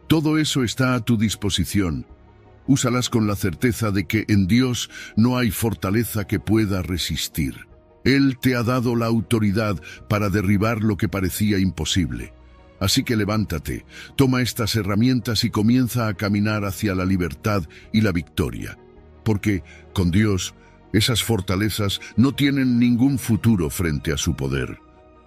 todo eso está a tu disposición. Úsalas con la certeza de que en Dios no hay fortaleza que pueda resistir. Él te ha dado la autoridad para derribar lo que parecía imposible. Así que levántate, toma estas herramientas y comienza a caminar hacia la libertad y la victoria. Porque, con Dios, esas fortalezas no tienen ningún futuro frente a su poder.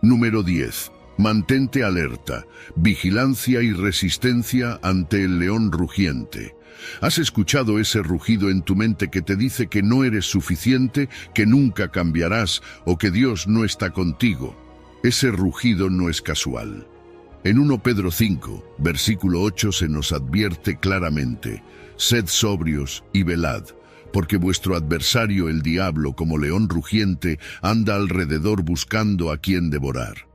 Número 10. Mantente alerta, vigilancia y resistencia ante el león rugiente. ¿Has escuchado ese rugido en tu mente que te dice que no eres suficiente, que nunca cambiarás o que Dios no está contigo? Ese rugido no es casual. En 1 Pedro 5, versículo 8 se nos advierte claramente: «Sed sobrios y velad, porque vuestro adversario el diablo, como león rugiente, anda alrededor buscando a quien devorar».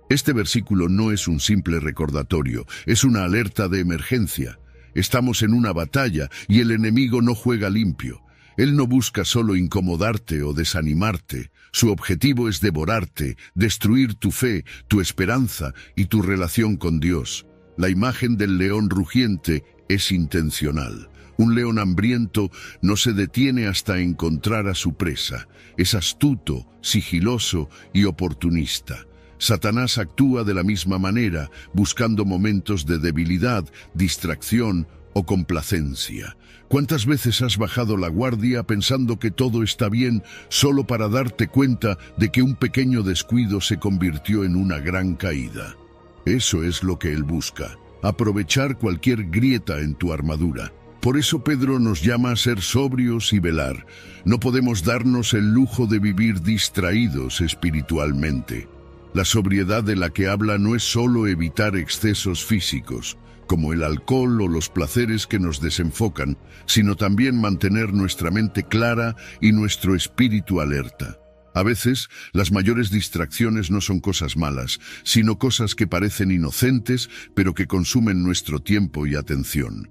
Este versículo no es un simple recordatorio, es una alerta de emergencia. Estamos en una batalla y el enemigo no juega limpio. Él no busca solo incomodarte o desanimarte. Su objetivo es devorarte, destruir tu fe, tu esperanza y tu relación con Dios. La imagen del león rugiente es intencional. Un león hambriento no se detiene hasta encontrar a su presa. Es astuto, sigiloso y oportunista. Satanás actúa de la misma manera, buscando momentos de debilidad, distracción o complacencia. ¿Cuántas veces has bajado la guardia pensando que todo está bien solo para darte cuenta de que un pequeño descuido se convirtió en una gran caída? Eso es lo que él busca, aprovechar cualquier grieta en tu armadura. Por eso Pedro nos llama a ser sobrios y velar. No podemos darnos el lujo de vivir distraídos espiritualmente. La sobriedad de la que habla no es solo evitar excesos físicos, como el alcohol o los placeres que nos desenfocan, sino también mantener nuestra mente clara y nuestro espíritu alerta. A veces, las mayores distracciones no son cosas malas, sino cosas que parecen inocentes, pero que consumen nuestro tiempo y atención.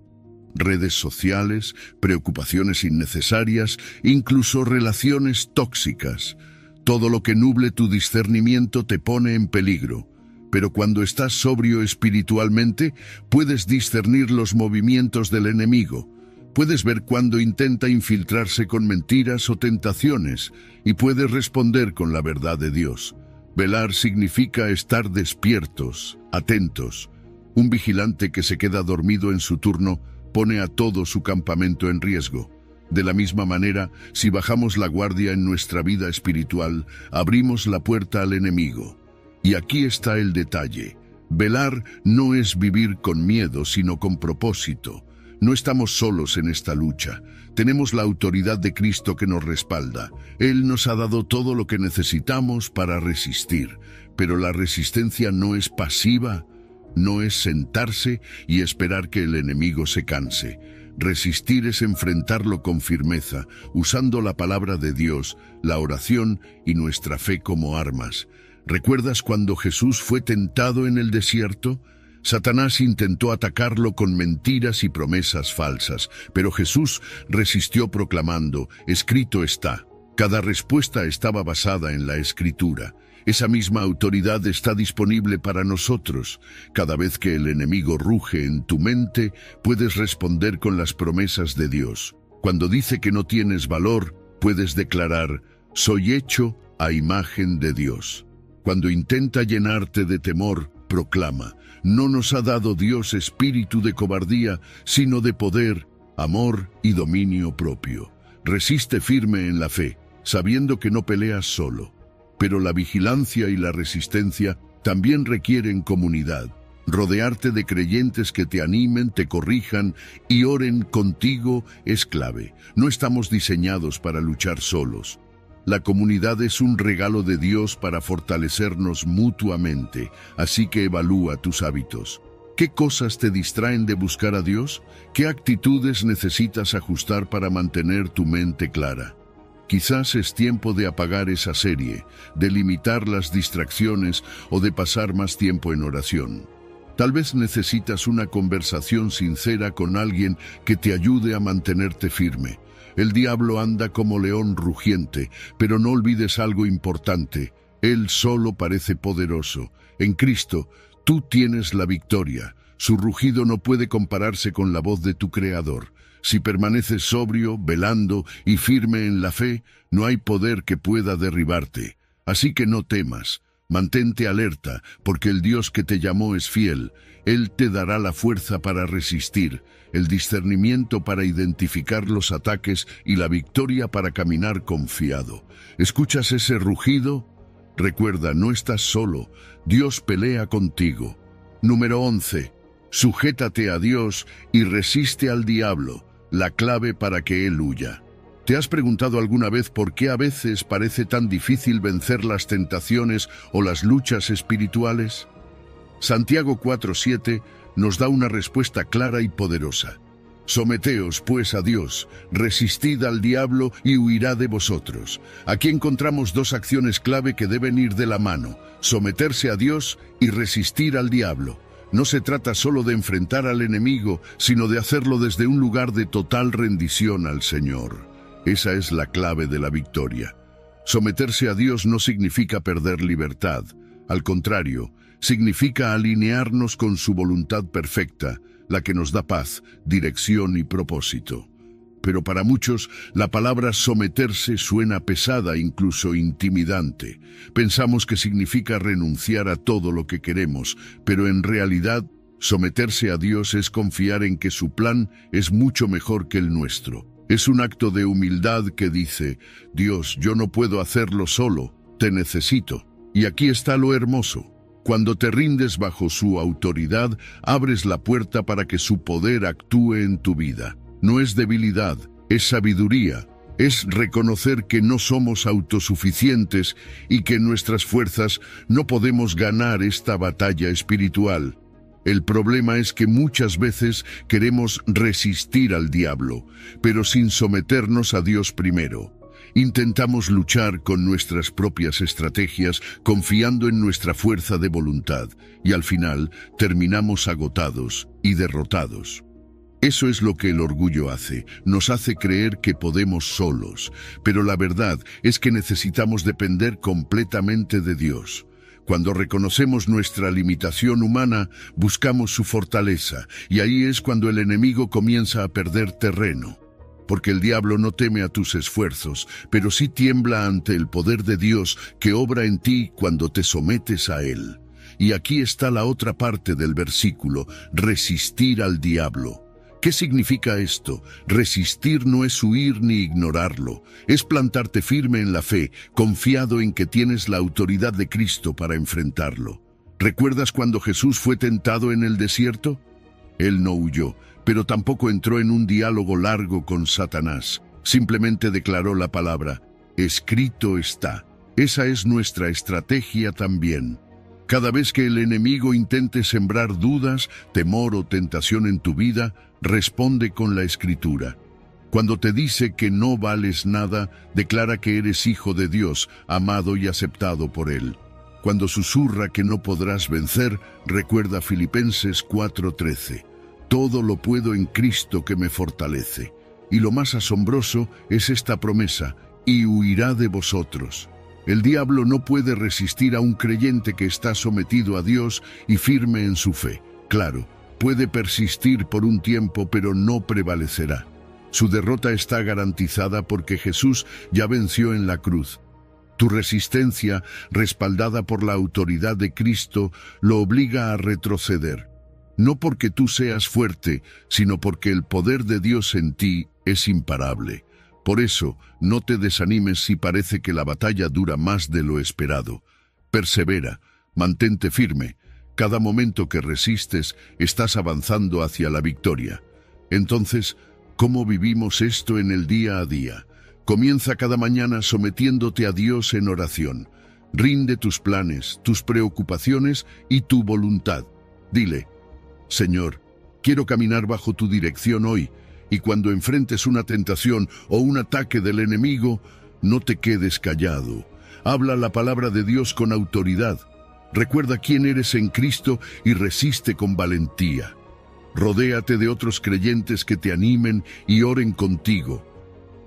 Redes sociales, preocupaciones innecesarias, incluso relaciones tóxicas. Todo lo que nuble tu discernimiento te pone en peligro, pero cuando estás sobrio espiritualmente, puedes discernir los movimientos del enemigo. Puedes ver cuando intenta infiltrarse con mentiras o tentaciones, y puedes responder con la verdad de Dios. Velar significa estar despiertos, atentos. Un vigilante que se queda dormido en su turno pone a todo su campamento en riesgo. De la misma manera, si bajamos la guardia en nuestra vida espiritual, abrimos la puerta al enemigo. Y aquí está el detalle. Velar no es vivir con miedo, sino con propósito. No estamos solos en esta lucha. Tenemos la autoridad de Cristo que nos respalda. Él nos ha dado todo lo que necesitamos para resistir. Pero la resistencia no es pasiva, no es sentarse y esperar que el enemigo se canse. Resistir es enfrentarlo con firmeza, usando la palabra de Dios, la oración y nuestra fe como armas. ¿Recuerdas cuando Jesús fue tentado en el desierto? Satanás intentó atacarlo con mentiras y promesas falsas, pero Jesús resistió proclamando: «Escrito está». Cada respuesta estaba basada en la Escritura. Esa misma autoridad está disponible para nosotros. Cada vez que el enemigo ruge en tu mente, puedes responder con las promesas de Dios. Cuando dice que no tienes valor, puedes declarar: «Soy hecho a imagen de Dios». Cuando intenta llenarte de temor, proclama: «No nos ha dado Dios espíritu de cobardía, sino de poder, amor y dominio propio». Resiste firme en la fe, sabiendo que no peleas solo. Pero la vigilancia y la resistencia también requieren comunidad. Rodearte de creyentes que te animen, te corrijan y oren contigo es clave. No estamos diseñados para luchar solos. La comunidad es un regalo de Dios para fortalecernos mutuamente, así que evalúa tus hábitos. ¿Qué cosas te distraen de buscar a Dios? ¿Qué actitudes necesitas ajustar para mantener tu mente clara? Quizás es tiempo de apagar esa serie, de limitar las distracciones o de pasar más tiempo en oración. Tal vez necesitas una conversación sincera con alguien que te ayude a mantenerte firme. El diablo anda como león rugiente, pero no olvides algo importante. Él solo parece poderoso. En Cristo, tú tienes la victoria. Su rugido no puede compararse con la voz de tu Creador. Si permaneces sobrio, velando y firme en la fe, no hay poder que pueda derribarte. Así que no temas. Mantente alerta, porque el Dios que te llamó es fiel. Él te dará la fuerza para resistir, el discernimiento para identificar los ataques y la victoria para caminar confiado. ¿Escuchas ese rugido? Recuerda, no estás solo. Dios pelea contigo. Número 11. Sujétate a Dios y resiste al diablo, la clave para que él huya. ¿Te has preguntado alguna vez por qué a veces parece tan difícil vencer las tentaciones o las luchas espirituales? Santiago 4:7 nos da una respuesta clara y poderosa. Someteos, pues, a Dios, resistid al diablo y huirá de vosotros. Aquí encontramos dos acciones clave que deben ir de la mano: someterse a Dios y resistir al diablo. No se trata solo de enfrentar al enemigo, sino de hacerlo desde un lugar de total rendición al Señor. Esa es la clave de la victoria. Someterse a Dios no significa perder libertad. Al contrario, significa alinearnos con su voluntad perfecta, la que nos da paz, dirección y propósito. Pero para muchos, la palabra someterse suena pesada, incluso intimidante. Pensamos que significa renunciar a todo lo que queremos, pero en realidad, someterse a Dios es confiar en que su plan es mucho mejor que el nuestro. Es un acto de humildad que dice: Dios, yo no puedo hacerlo solo, te necesito. Y aquí está lo hermoso. Cuando te rindes bajo su autoridad, abres la puerta para que su poder actúe en tu vida. No es debilidad, es sabiduría. Es reconocer que no somos autosuficientes y que en nuestras fuerzas no podemos ganar esta batalla espiritual. El problema es que muchas veces queremos resistir al diablo, pero sin someternos a Dios primero. Intentamos luchar con nuestras propias estrategias, confiando en nuestra fuerza de voluntad, y al final terminamos agotados y derrotados. Eso es lo que el orgullo hace, nos hace creer que podemos solos, pero la verdad es que necesitamos depender completamente de Dios. Cuando reconocemos nuestra limitación humana, buscamos su fortaleza, y ahí es cuando el enemigo comienza a perder terreno. Porque el diablo no teme a tus esfuerzos, pero sí tiembla ante el poder de Dios que obra en ti cuando te sometes a él. Y aquí está la otra parte del versículo: resistir al diablo. ¿Qué significa esto? Resistir no es huir ni ignorarlo, es plantarte firme en la fe, confiado en que tienes la autoridad de Cristo para enfrentarlo. ¿Recuerdas cuando Jesús fue tentado en el desierto? Él no huyó, pero tampoco entró en un diálogo largo con Satanás. Simplemente declaró la palabra: escrito está. Esa es nuestra estrategia también. Cada vez que el enemigo intente sembrar dudas, temor o tentación en tu vida, responde con la Escritura. Cuando te dice que no vales nada, declara que eres hijo de Dios, amado y aceptado por Él. Cuando susurra que no podrás vencer, recuerda Filipenses 4:13. Todo lo puedo en Cristo que me fortalece. Y lo más asombroso es esta promesa: y huirá de vosotros. El diablo no puede resistir a un creyente que está sometido a Dios y firme en su fe. Claro, puede persistir por un tiempo, pero no prevalecerá. Su derrota está garantizada porque Jesús ya venció en la cruz. Tu resistencia, respaldada por la autoridad de Cristo, lo obliga a retroceder. No porque tú seas fuerte, sino porque el poder de Dios en ti es imparable. Por eso, no te desanimes si parece que la batalla dura más de lo esperado. Persevera, mantente firme. Cada momento que resistes, estás avanzando hacia la victoria. Entonces, ¿cómo vivimos esto en el día a día? Comienza cada mañana sometiéndote a Dios en oración. Rinde tus planes, tus preocupaciones y tu voluntad. Dile: Señor, quiero caminar bajo tu dirección hoy, y cuando enfrentes una tentación o un ataque del enemigo, no te quedes callado. Habla la palabra de Dios con autoridad. Recuerda quién eres en Cristo y resiste con valentía. Rodéate de otros creyentes que te animen y oren contigo.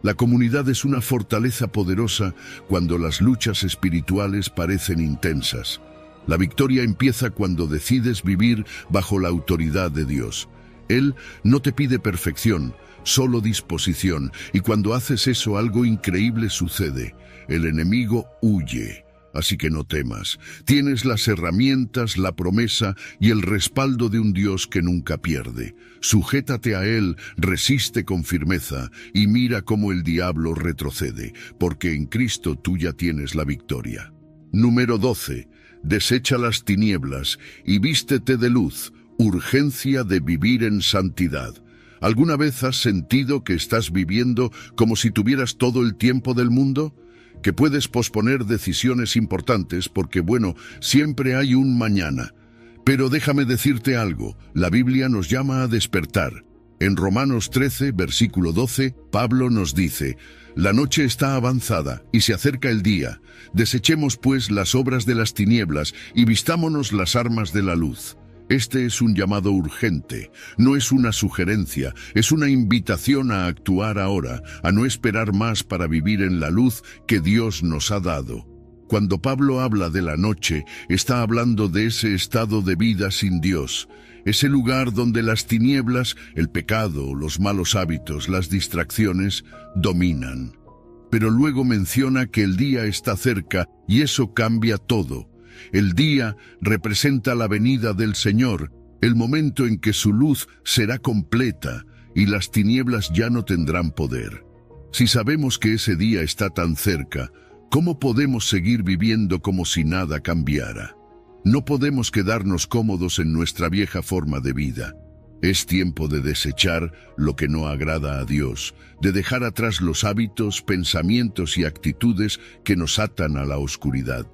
La comunidad es una fortaleza poderosa cuando las luchas espirituales parecen intensas. La victoria empieza cuando decides vivir bajo la autoridad de Dios. Él no te pide perfección, solo disposición, y cuando haces eso algo increíble sucede. El enemigo huye. Así que no temas. Tienes las herramientas, la promesa y el respaldo de un Dios que nunca pierde. Sujétate a Él, resiste con firmeza y mira cómo el diablo retrocede, porque en Cristo tú ya tienes la victoria. Número 12. Desecha las tinieblas y vístete de luz. Urgencia de vivir en santidad. ¿Alguna vez has sentido que estás viviendo como si tuvieras todo el tiempo del mundo? Que puedes posponer decisiones importantes porque, bueno, siempre hay un mañana. Pero déjame decirte algo, la Biblia nos llama a despertar. En Romanos 13, versículo 12, Pablo nos dice: «La noche está avanzada y se acerca el día. Desechemos pues las obras de las tinieblas y vistámonos las armas de la luz». Este es un llamado urgente, no es una sugerencia, es una invitación a actuar ahora, a no esperar más para vivir en la luz que Dios nos ha dado. Cuando Pablo habla de la noche, está hablando de ese estado de vida sin Dios, ese lugar donde las tinieblas, el pecado, los malos hábitos, las distracciones, dominan. Pero luego menciona que el día está cerca y eso cambia todo. El día representa la venida del Señor, el momento en que su luz será completa y las tinieblas ya no tendrán poder. Si sabemos que ese día está tan cerca, ¿cómo podemos seguir viviendo como si nada cambiara? No podemos quedarnos cómodos en nuestra vieja forma de vida. Es tiempo de desechar lo que no agrada a Dios, de dejar atrás los hábitos, pensamientos y actitudes que nos atan a la oscuridad.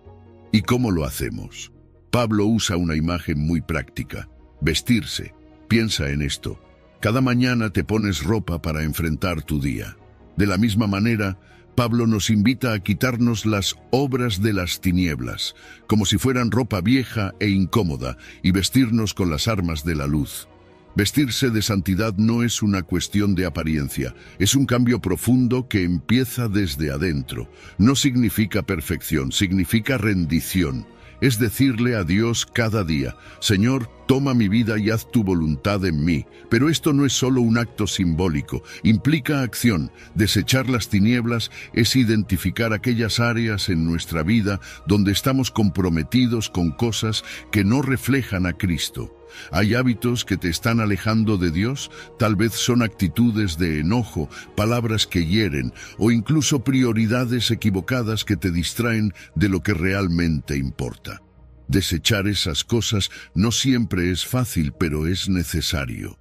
¿Y cómo lo hacemos? Pablo usa una imagen muy práctica: vestirse. Piensa en esto. Cada mañana te pones ropa para enfrentar tu día. De la misma manera, Pablo nos invita a quitarnos las obras de las tinieblas, como si fueran ropa vieja e incómoda, y vestirnos con las armas de la luz. Vestirse de santidad no es una cuestión de apariencia, es un cambio profundo que empieza desde adentro. No significa perfección, significa rendición. Es decirle a Dios cada día: Señor, toma mi vida y haz tu voluntad en mí. Pero esto no es solo un acto simbólico, implica acción. Desechar las tinieblas es identificar aquellas áreas en nuestra vida donde estamos comprometidos con cosas que no reflejan a Cristo. ¿Hay hábitos que te están alejando de Dios? Tal vez son actitudes de enojo, palabras que hieren o incluso prioridades equivocadas que te distraen de lo que realmente importa. Desechar esas cosas no siempre es fácil, pero es necesario.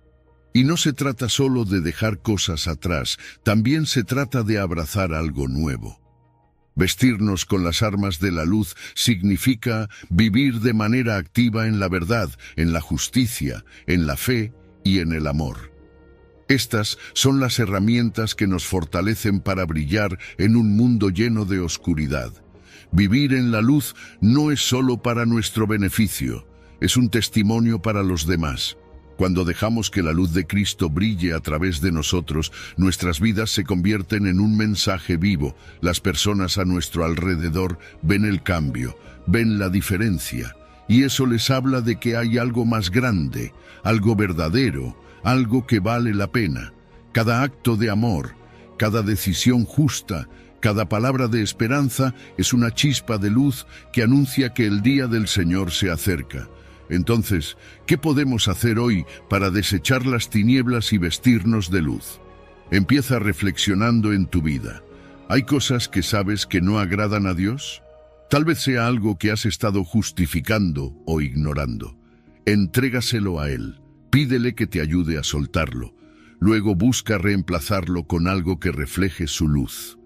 Y no se trata solo de dejar cosas atrás, también se trata de abrazar algo nuevo. Vestirnos con las armas de la luz significa vivir de manera activa en la verdad, en la justicia, en la fe y en el amor. Estas son las herramientas que nos fortalecen para brillar en un mundo lleno de oscuridad. Vivir en la luz no es solo para nuestro beneficio, es un testimonio para los demás. Cuando dejamos que la luz de Cristo brille a través de nosotros, nuestras vidas se convierten en un mensaje vivo. Las personas a nuestro alrededor ven el cambio, ven la diferencia, y eso les habla de que hay algo más grande, algo verdadero, algo que vale la pena. Cada acto de amor, cada decisión justa, cada palabra de esperanza es una chispa de luz que anuncia que el día del Señor se acerca. Entonces, ¿qué podemos hacer hoy para desechar las tinieblas y vestirnos de luz? Empieza reflexionando en tu vida. ¿Hay cosas que sabes que no agradan a Dios? Tal vez sea algo que has estado justificando o ignorando. Entrégaselo a Él. Pídele que te ayude a soltarlo. Luego busca reemplazarlo con algo que refleje su luz.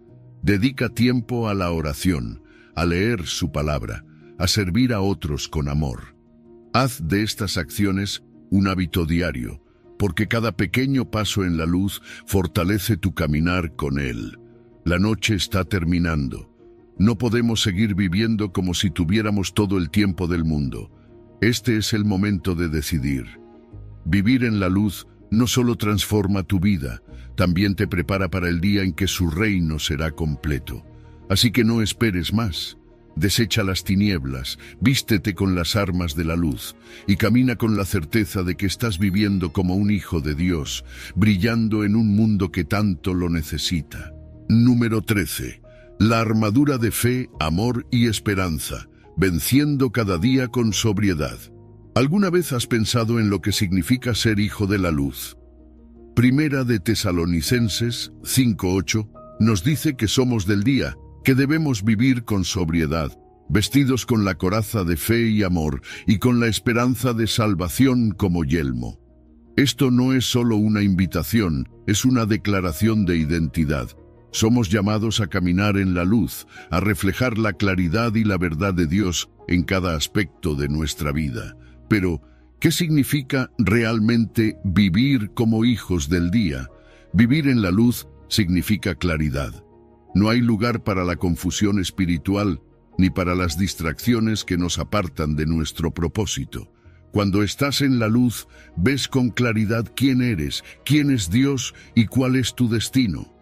Dedica tiempo a la oración, a leer su palabra, a servir a otros con amor. Haz de estas acciones un hábito diario, porque cada pequeño paso en la luz fortalece tu caminar con Él. La noche está terminando. No podemos seguir viviendo como si tuviéramos todo el tiempo del mundo. Este es el momento de decidir. Vivir en la luz no solo transforma tu vida, también te prepara para el día en que su reino será completo. Así que no esperes más. Desecha las tinieblas, vístete con las armas de la luz y camina con la certeza de que estás viviendo como un hijo de Dios, brillando en un mundo que tanto lo necesita. Número 13. La armadura de fe, amor y esperanza, venciendo cada día con sobriedad. ¿Alguna vez has pensado en lo que significa ser hijo de la luz? Primera de Tesalonicenses 5:8 nos dice que somos del día, que debemos vivir con sobriedad, vestidos con la coraza de fe y amor y con la esperanza de salvación como yelmo. Esto no es solo una invitación, es una declaración de identidad. Somos llamados a caminar en la luz, a reflejar la claridad y la verdad de Dios en cada aspecto de nuestra vida. Pero, ¿qué significa realmente vivir como hijos del día? Vivir en la luz significa claridad. No hay lugar para la confusión espiritual ni para las distracciones que nos apartan de nuestro propósito. Cuando estás en la luz, ves con claridad quién eres, quién es Dios y cuál es tu destino.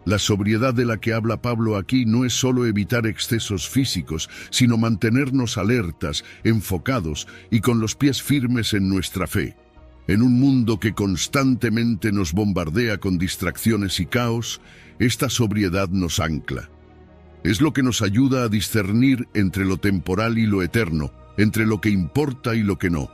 La sobriedad de la que habla Pablo aquí no es solo evitar excesos físicos, sino mantenernos alertas, enfocados y con los pies firmes en nuestra fe. En un mundo que constantemente nos bombardea con distracciones y caos, esta sobriedad nos ancla. Es lo que nos ayuda a discernir entre lo temporal y lo eterno, entre lo que importa y lo que no.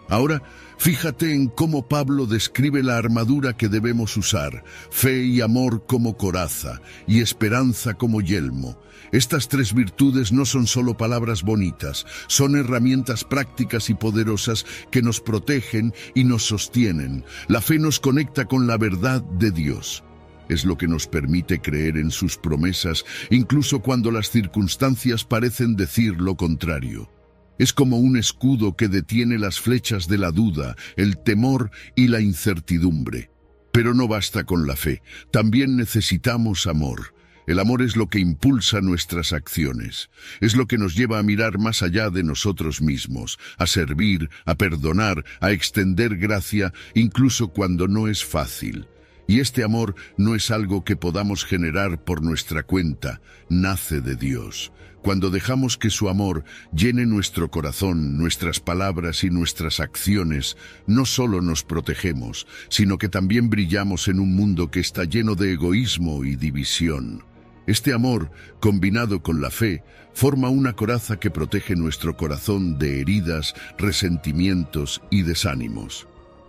Ahora, fíjate en cómo Pablo describe la armadura que debemos usar: fe y amor como coraza y esperanza como yelmo. Estas tres virtudes no son solo palabras bonitas, son herramientas prácticas y poderosas que nos protegen y nos sostienen. La fe nos conecta con la verdad de Dios. Es lo que nos permite creer en sus promesas, incluso cuando las circunstancias parecen decir lo contrario. Es como un escudo que detiene las flechas de la duda, el temor y la incertidumbre. Pero no basta con la fe, también necesitamos amor. El amor es lo que impulsa nuestras acciones, es lo que nos lleva a mirar más allá de nosotros mismos, a servir, a perdonar, a extender gracia, incluso cuando no es fácil. Y este amor no es algo que podamos generar por nuestra cuenta, nace de Dios. Cuando dejamos que su amor llene nuestro corazón, nuestras palabras y nuestras acciones, no solo nos protegemos, sino que también brillamos en un mundo que está lleno de egoísmo y división. Este amor, combinado con la fe, forma una coraza que protege nuestro corazón de heridas, resentimientos y desánimos.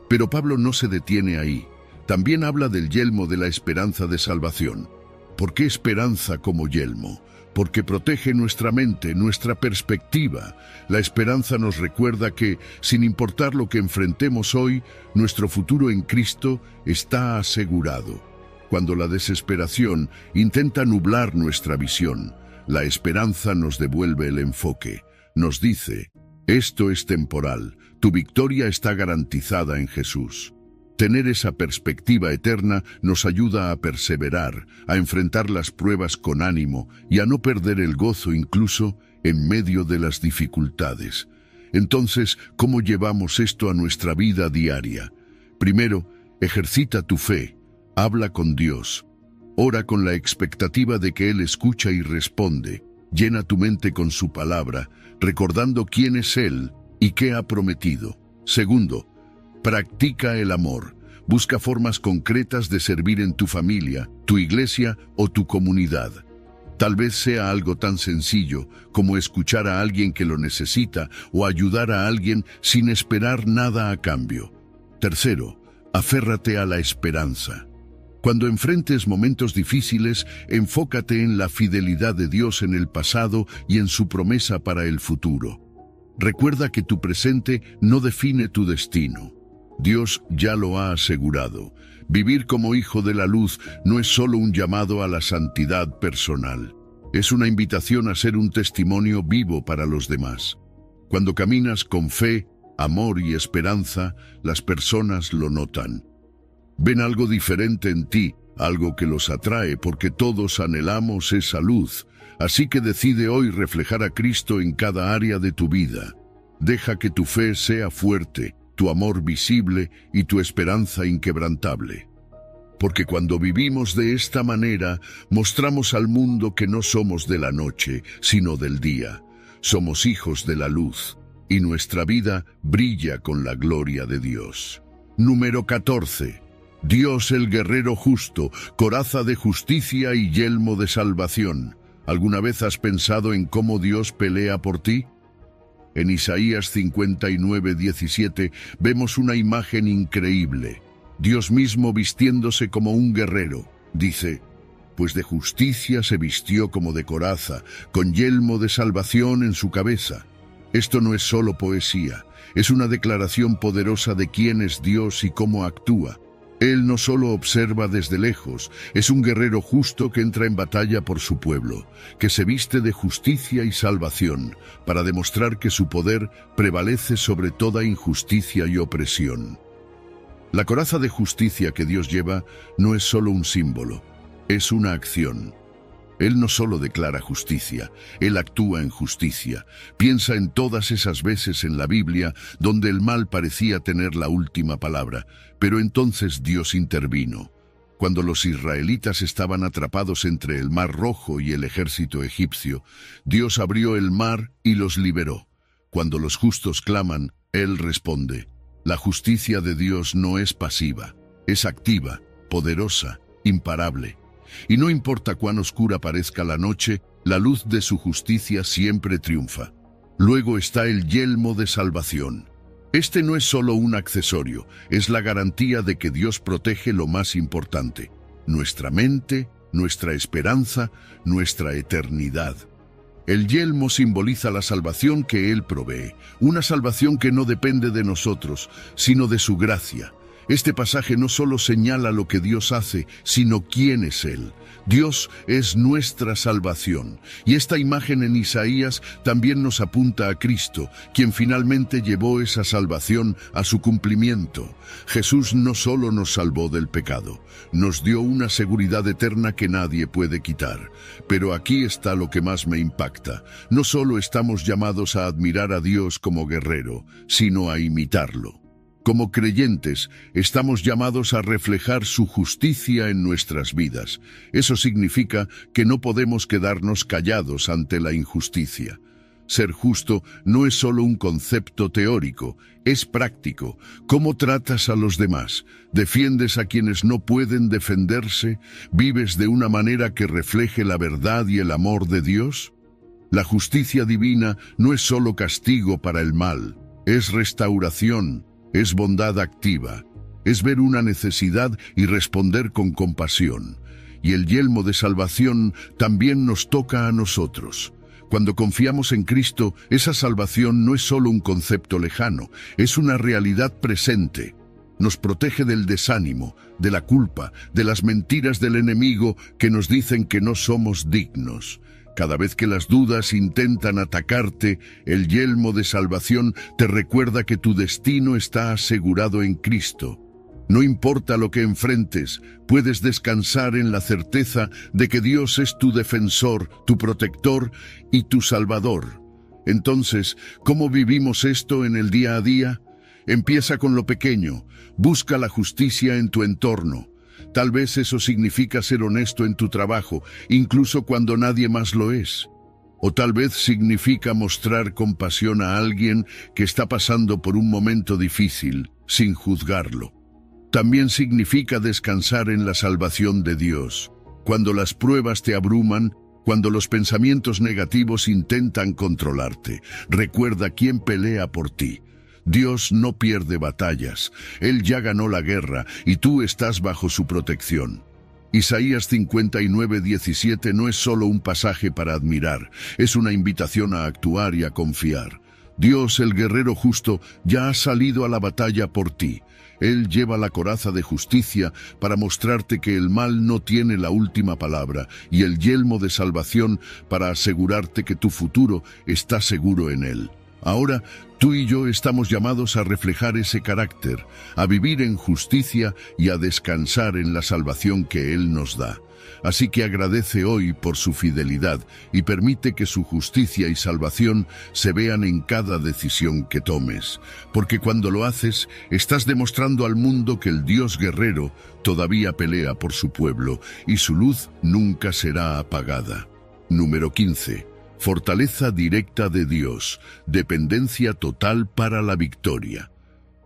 Pero Pablo no se detiene ahí. También habla del yelmo de la esperanza de salvación. ¿Por qué esperanza como yelmo? Porque protege nuestra mente, nuestra perspectiva. La esperanza nos recuerda que, sin importar lo que enfrentemos hoy, nuestro futuro en Cristo está asegurado. Cuando la desesperación intenta nublar nuestra visión, la esperanza nos devuelve el enfoque. Nos dice: esto es temporal, tu victoria está garantizada en Jesús. Tener esa perspectiva eterna nos ayuda a perseverar, a enfrentar las pruebas con ánimo y a no perder el gozo incluso en medio de las dificultades. Entonces, ¿cómo llevamos esto a nuestra vida diaria? Primero, ejercita tu fe, habla con Dios, ora con la expectativa de que Él escucha y responde, llena tu mente con su palabra, recordando quién es Él y qué ha prometido. Segundo, practica el amor. Busca formas concretas de servir en tu familia, tu iglesia o tu comunidad. Tal vez sea algo tan sencillo como escuchar a alguien que lo necesita o ayudar a alguien sin esperar nada a cambio. Tercero, aférrate a la esperanza. Cuando enfrentes momentos difíciles, enfócate en la fidelidad de Dios en el pasado y en su promesa para el futuro. Recuerda que tu presente no define tu destino. Dios ya lo ha asegurado. Vivir como hijo de la luz no es solo un llamado a la santidad personal. Es una invitación a ser un testimonio vivo para los demás. Cuando caminas con fe, amor y esperanza, las personas lo notan. Ven algo diferente en ti, algo que los atrae, porque todos anhelamos esa luz. Así que decide hoy reflejar a Cristo en cada área de tu vida. Deja que tu fe sea fuerte, tu amor visible y tu esperanza inquebrantable. Porque cuando vivimos de esta manera, mostramos al mundo que no somos de la noche, sino del día. Somos hijos de la luz, y nuestra vida brilla con la gloria de Dios. Número 14. Dios el guerrero justo, coraza de justicia y yelmo de salvación. ¿Alguna vez has pensado en cómo Dios pelea por ti? En Isaías 59:17 vemos una imagen increíble. Dios mismo vistiéndose como un guerrero. Dice, pues de justicia se vistió como de coraza, con yelmo de salvación en su cabeza. Esto no es solo poesía, es una declaración poderosa de quién es Dios y cómo actúa. Él no solo observa desde lejos, es un guerrero justo que entra en batalla por su pueblo, que se viste de justicia y salvación, para demostrar que su poder prevalece sobre toda injusticia y opresión. La coraza de justicia que Dios lleva no es solo un símbolo, es una acción. Él no solo declara justicia, Él actúa en justicia. Piensa en todas esas veces en la Biblia donde el mal parecía tener la última palabra, pero entonces Dios intervino. Cuando los israelitas estaban atrapados entre el Mar Rojo y el ejército egipcio, Dios abrió el mar y los liberó. Cuando los justos claman, Él responde. La justicia de Dios no es pasiva, es activa, poderosa, imparable. Y no importa cuán oscura parezca la noche, la luz de su justicia siempre triunfa. Luego está el yelmo de salvación. Este no es solo un accesorio, es la garantía de que Dios protege lo más importante: nuestra mente, nuestra esperanza, nuestra eternidad. El yelmo simboliza la salvación que Él provee, una salvación que no depende de nosotros, sino de su gracia. Este pasaje no solo señala lo que Dios hace, sino quién es Él. Dios es nuestra salvación. Y esta imagen en Isaías también nos apunta a Cristo, quien finalmente llevó esa salvación a su cumplimiento. Jesús no solo nos salvó del pecado, nos dio una seguridad eterna que nadie puede quitar. Pero aquí está lo que más me impacta. No solo estamos llamados a admirar a Dios como guerrero, sino a imitarlo. Como creyentes, estamos llamados a reflejar su justicia en nuestras vidas. Eso significa que no podemos quedarnos callados ante la injusticia. Ser justo no es solo un concepto teórico, es práctico. ¿Cómo tratas a los demás? ¿Defiendes a quienes no pueden defenderse? ¿Vives de una manera que refleje la verdad y el amor de Dios? La justicia divina no es solo castigo para el mal, es restauración. Es bondad activa, es ver una necesidad y responder con compasión. Y el yelmo de salvación también nos toca a nosotros. Cuando confiamos en Cristo, esa salvación no es solo un concepto lejano, es una realidad presente. Nos protege del desánimo, de la culpa, de las mentiras del enemigo que nos dicen que no somos dignos. Cada vez que las dudas intentan atacarte, el yelmo de salvación te recuerda que tu destino está asegurado en Cristo. No importa lo que enfrentes, puedes descansar en la certeza de que Dios es tu defensor, tu protector y tu salvador. Entonces, ¿cómo vivimos esto en el día a día? Empieza con lo pequeño, busca la justicia en tu entorno. Tal vez eso significa ser honesto en tu trabajo, incluso cuando nadie más lo es. O tal vez significa mostrar compasión a alguien que está pasando por un momento difícil, sin juzgarlo. También significa descansar en la salvación de Dios. Cuando las pruebas te abruman, cuando los pensamientos negativos intentan controlarte, recuerda quién pelea por ti. Dios no pierde batallas, Él ya ganó la guerra y tú estás bajo su protección. Isaías 59:17 no es solo un pasaje para admirar, es una invitación a actuar y a confiar. Dios, el guerrero justo, ya ha salido a la batalla por ti. Él lleva la coraza de justicia para mostrarte que el mal no tiene la última palabra y el yelmo de salvación para asegurarte que tu futuro está seguro en Él. Ahora, Tú y yo estamos llamados a reflejar ese carácter, a vivir en justicia y a descansar en la salvación que Él nos da. Así que agradece hoy por su fidelidad y permite que su justicia y salvación se vean en cada decisión que tomes. Porque cuando lo haces, estás demostrando al mundo que el Dios guerrero todavía pelea por su pueblo y su luz nunca será apagada. Número 15. Fortaleza directa de Dios, dependencia total para la victoria.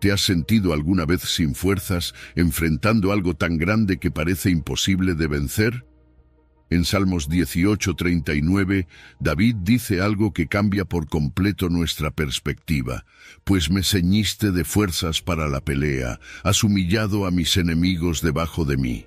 ¿Te has sentido alguna vez sin fuerzas, enfrentando algo tan grande que parece imposible de vencer? En Salmos 18:39, David dice algo que cambia por completo nuestra perspectiva. Pues me ceñiste de fuerzas para la pelea, has humillado a mis enemigos debajo de mí.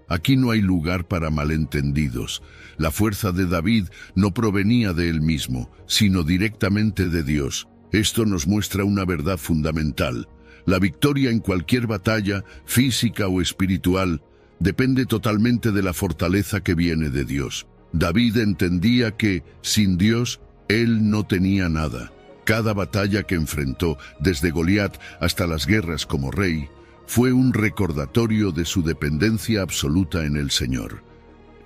Aquí no hay lugar para malentendidos. La fuerza de David no provenía de él mismo, sino directamente de Dios. Esto nos muestra una verdad fundamental. La victoria en cualquier batalla, física o espiritual, depende totalmente de la fortaleza que viene de Dios. David entendía que, sin Dios, él no tenía nada. Cada batalla que enfrentó, desde Goliat hasta las guerras como rey, fue un recordatorio de su dependencia absoluta en el Señor.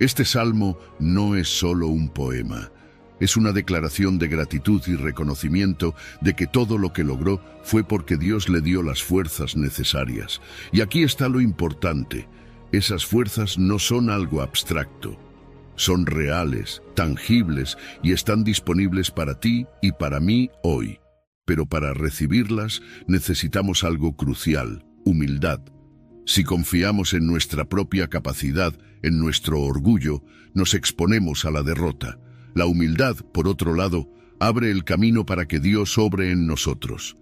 Este salmo no es solo un poema. Es una declaración de gratitud y reconocimiento de que todo lo que logró fue porque Dios le dio las fuerzas necesarias. Y aquí está lo importante. Esas fuerzas no son algo abstracto. Son reales, tangibles y están disponibles para ti y para mí hoy. Pero para recibirlas necesitamos algo crucial: humildad. Si confiamos en nuestra propia capacidad, en nuestro orgullo, nos exponemos a la derrota. La humildad, por otro lado, abre el camino para que Dios obre en nosotros.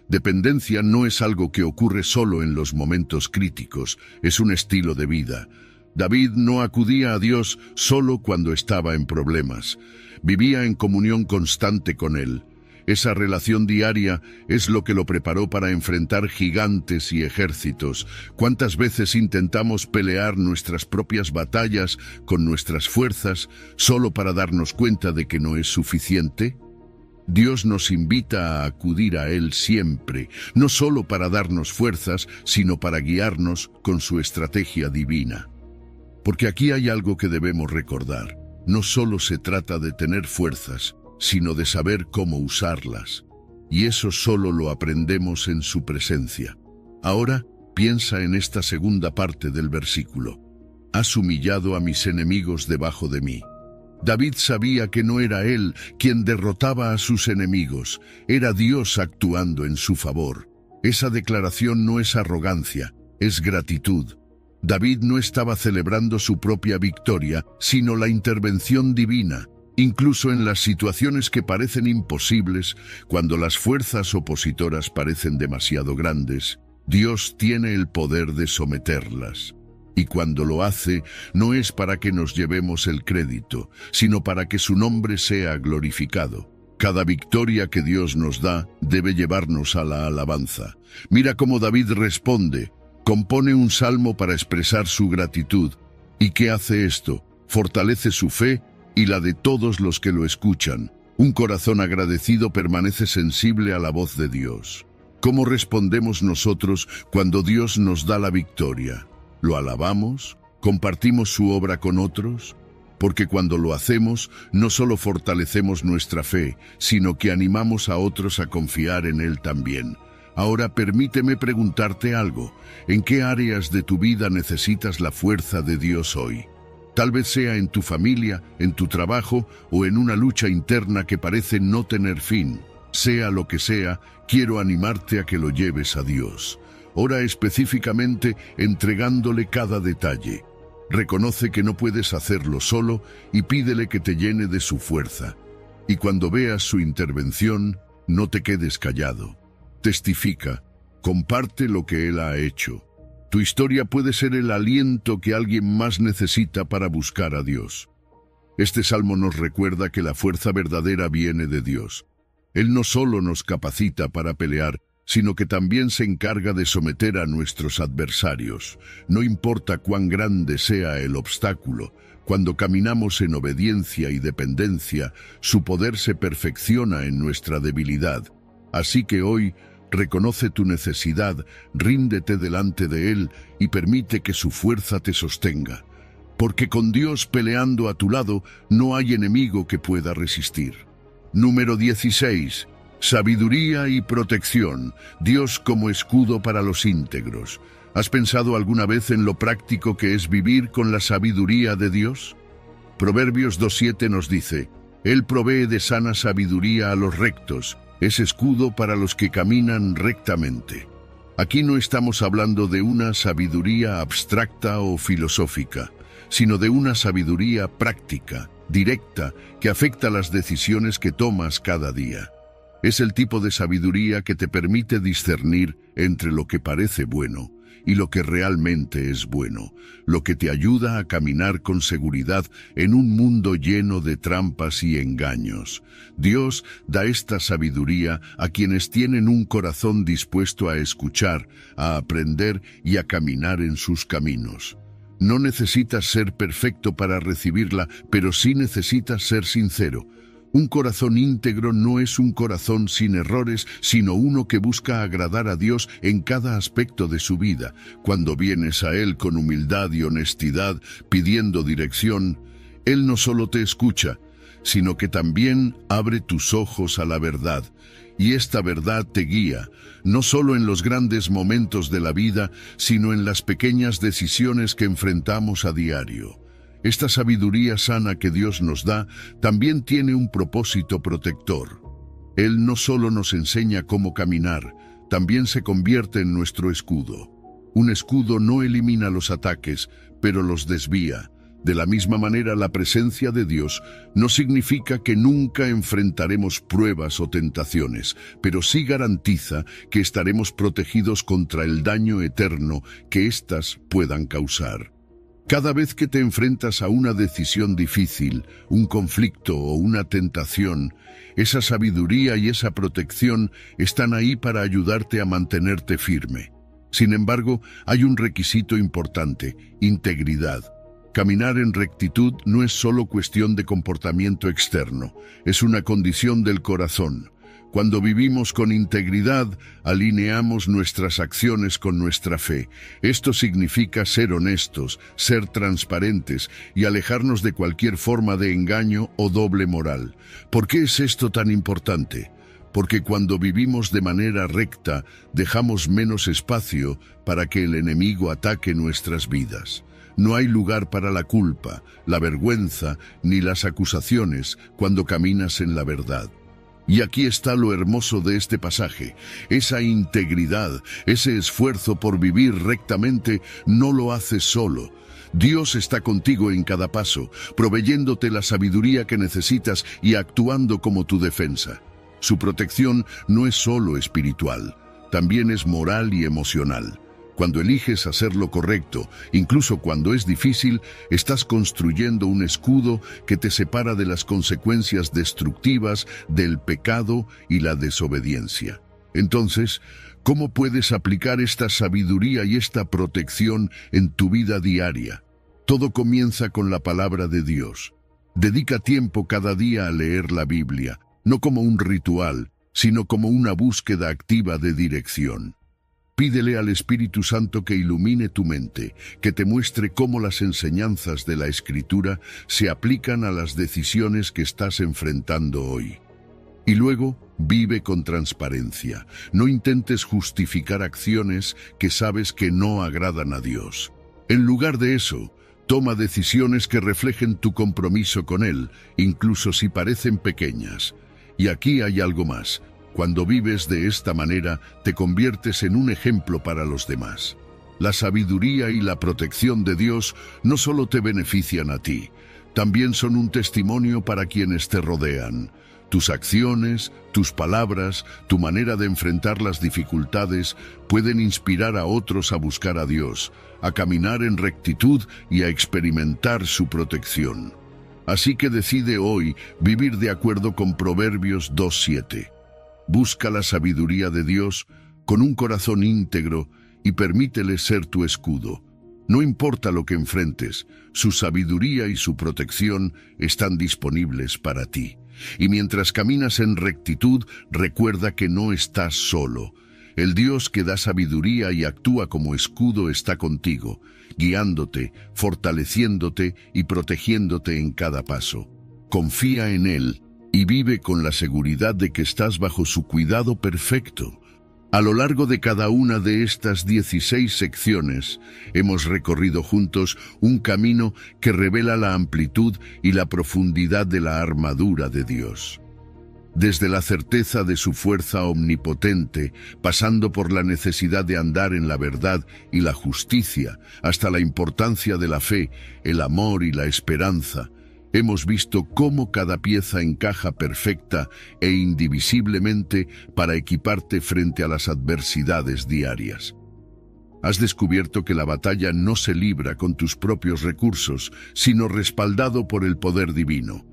Dependencia no es algo que ocurre solo en los momentos críticos, es un estilo de vida. David no acudía a Dios solo cuando estaba en problemas. Vivía en comunión constante con Él. Esa relación diaria es lo que lo preparó para enfrentar gigantes y ejércitos. ¿Cuántas veces intentamos pelear nuestras propias batallas con nuestras fuerzas solo para darnos cuenta de que no es suficiente? Dios nos invita a acudir a Él siempre, no solo para darnos fuerzas, sino para guiarnos con su estrategia divina. Porque aquí hay algo que debemos recordar. No solo se trata de tener fuerzas, sino de saber cómo usarlas. Y eso solo lo aprendemos en su presencia. Ahora, piensa en esta segunda parte del versículo. Has humillado a mis enemigos debajo de mí. David sabía que no era él quien derrotaba a sus enemigos, era Dios actuando en su favor. Esa declaración no es arrogancia, es gratitud. David no estaba celebrando su propia victoria, sino la intervención divina. Incluso en las situaciones que parecen imposibles, cuando las fuerzas opositoras parecen demasiado grandes, Dios tiene el poder de someterlas. Y cuando lo hace, no es para que nos llevemos el crédito, sino para que su nombre sea glorificado. Cada victoria que Dios nos da debe llevarnos a la alabanza. Mira cómo David responde, compone un salmo para expresar su gratitud. ¿Y qué hace esto? Fortalece su fe y la de todos los que lo escuchan. Un corazón agradecido permanece sensible a la voz de Dios. ¿Cómo respondemos nosotros cuando Dios nos da la victoria? ¿Lo alabamos? ¿Compartimos su obra con otros? Porque cuando lo hacemos, no solo fortalecemos nuestra fe, sino que animamos a otros a confiar en Él también. Ahora permíteme preguntarte algo. ¿En qué áreas de tu vida necesitas la fuerza de Dios hoy? Tal vez sea en tu familia, en tu trabajo o en una lucha interna que parece no tener fin. Sea lo que sea, quiero animarte a que lo lleves a Dios. Ora específicamente entregándole cada detalle. Reconoce que no puedes hacerlo solo y pídele que te llene de su fuerza. Y cuando veas su intervención, no te quedes callado. Testifica, comparte lo que Él ha hecho. Tu historia puede ser el aliento que alguien más necesita para buscar a Dios. Este salmo nos recuerda que la fuerza verdadera viene de Dios. Él no solo nos capacita para pelear, sino que también se encarga de someter a nuestros adversarios. No importa cuán grande sea el obstáculo, cuando caminamos en obediencia y dependencia, su poder se perfecciona en nuestra debilidad. Así que hoy, reconoce tu necesidad, ríndete delante de Él y permite que su fuerza te sostenga. Porque con Dios peleando a tu lado, no hay enemigo que pueda resistir. Número 16. Sabiduría y protección. Dios como escudo para los íntegros. ¿Has pensado alguna vez en lo práctico que es vivir con la sabiduría de Dios? Proverbios 2:7 nos dice: Él provee de sana sabiduría a los rectos, es escudo para los que caminan rectamente. Aquí no estamos hablando de una sabiduría abstracta o filosófica, sino de una sabiduría práctica, directa, que afecta las decisiones que tomas cada día. Es el tipo de sabiduría que te permite discernir entre lo que parece bueno y lo que realmente es bueno, lo que te ayuda a caminar con seguridad en un mundo lleno de trampas y engaños. Dios da esta sabiduría a quienes tienen un corazón dispuesto a escuchar, a aprender y a caminar en sus caminos. No necesitas ser perfecto para recibirla, pero sí necesitas ser sincero. Un corazón íntegro no es un corazón sin errores, sino uno que busca agradar a Dios en cada aspecto de su vida. Cuando vienes a Él con humildad y honestidad, pidiendo dirección, Él no solo te escucha, sino que también abre tus ojos a la verdad. Y esta verdad te guía, no solo en los grandes momentos de la vida, sino en las pequeñas decisiones que enfrentamos a diario. Esta sabiduría sana que Dios nos da también tiene un propósito protector. Él no solo nos enseña cómo caminar, también se convierte en nuestro escudo. Un escudo no elimina los ataques, pero los desvía. De la misma manera, la presencia de Dios no significa que nunca enfrentaremos pruebas o tentaciones, pero sí garantiza que estaremos protegidos contra el daño eterno que éstas puedan causar. Cada vez que te enfrentas a una decisión difícil, un conflicto o una tentación, esa sabiduría y esa protección están ahí para ayudarte a mantenerte firme. Sin embargo, hay un requisito importante: integridad. Caminar en rectitud no es solo cuestión de comportamiento externo, es una condición del corazón. Cuando vivimos con integridad, alineamos nuestras acciones con nuestra fe. Esto significa ser honestos, ser transparentes y alejarnos de cualquier forma de engaño o doble moral. ¿Por qué es esto tan importante? Porque cuando vivimos de manera recta, dejamos menos espacio para que el enemigo ataque nuestras vidas. No hay lugar para la culpa, la vergüenza ni las acusaciones cuando caminas en la verdad. Y aquí está lo hermoso de este pasaje: esa integridad, ese esfuerzo por vivir rectamente, no lo haces solo. Dios está contigo en cada paso, proveyéndote la sabiduría que necesitas y actuando como tu defensa. Su protección no es solo espiritual, también es moral y emocional. Cuando eliges hacer lo correcto, incluso cuando es difícil, estás construyendo un escudo que te separa de las consecuencias destructivas del pecado y la desobediencia. Entonces, ¿cómo puedes aplicar esta sabiduría y esta protección en tu vida diaria? Todo comienza con la palabra de Dios. Dedica tiempo cada día a leer la Biblia, no como un ritual, sino como una búsqueda activa de dirección. Pídele al Espíritu Santo que ilumine tu mente, que te muestre cómo las enseñanzas de la Escritura se aplican a las decisiones que estás enfrentando hoy. Y luego, vive con transparencia. No intentes justificar acciones que sabes que no agradan a Dios. En lugar de eso, toma decisiones que reflejen tu compromiso con Él, incluso si parecen pequeñas. Y aquí hay algo más. Cuando vives de esta manera, te conviertes en un ejemplo para los demás. La sabiduría y la protección de Dios no solo te benefician a ti, también son un testimonio para quienes te rodean. Tus acciones, tus palabras, tu manera de enfrentar las dificultades pueden inspirar a otros a buscar a Dios, a caminar en rectitud y a experimentar su protección. Así que decide hoy vivir de acuerdo con Proverbios 2:7. Busca la sabiduría de Dios con un corazón íntegro y permítele ser tu escudo. No importa lo que enfrentes, su sabiduría y su protección están disponibles para ti. Y mientras caminas en rectitud, recuerda que no estás solo. El Dios que da sabiduría y actúa como escudo está contigo, guiándote, fortaleciéndote y protegiéndote en cada paso. Confía en Él y vive con la seguridad de que estás bajo su cuidado perfecto. A lo largo de cada una de estas 16 secciones, hemos recorrido juntos un camino que revela la amplitud y la profundidad de la armadura de Dios. Desde la certeza de su fuerza omnipotente, pasando por la necesidad de andar en la verdad y la justicia, hasta la importancia de la fe, el amor y la esperanza, hemos visto cómo cada pieza encaja perfecta e indivisiblemente para equiparte frente a las adversidades diarias. Has descubierto que la batalla no se libra con tus propios recursos, sino respaldado por el poder divino.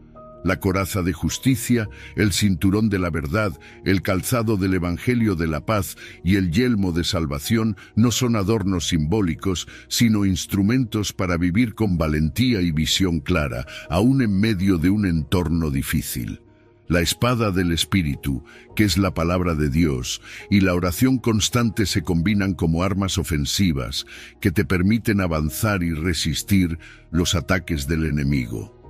La coraza de justicia, el cinturón de la verdad, el calzado del Evangelio de la paz y el yelmo de salvación no son adornos simbólicos, sino instrumentos para vivir con valentía y visión clara, aún en medio de un entorno difícil. La espada del Espíritu, que es la palabra de Dios, y la oración constante se combinan como armas ofensivas que te permiten avanzar y resistir los ataques del enemigo.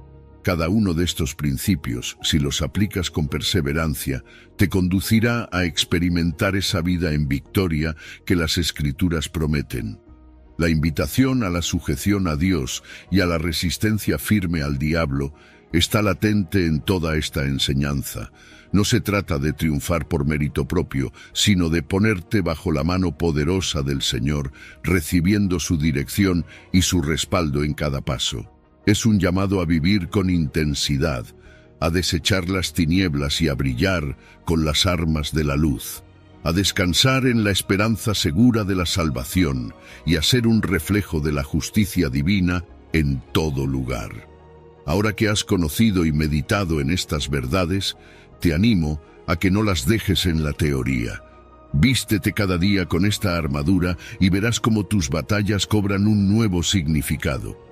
Cada uno de estos principios, si los aplicas con perseverancia, te conducirá a experimentar esa vida en victoria que las Escrituras prometen. La invitación a la sujeción a Dios y a la resistencia firme al diablo está latente en toda esta enseñanza. No se trata de triunfar por mérito propio, sino de ponerte bajo la mano poderosa del Señor, recibiendo su dirección y su respaldo en cada paso. Es un llamado a vivir con intensidad, a desechar las tinieblas y a brillar con las armas de la luz, a descansar en la esperanza segura de la salvación y a ser un reflejo de la justicia divina en todo lugar. Ahora que has conocido y meditado en estas verdades, te animo a que no las dejes en la teoría. Vístete cada día con esta armadura y verás cómo tus batallas cobran un nuevo significado.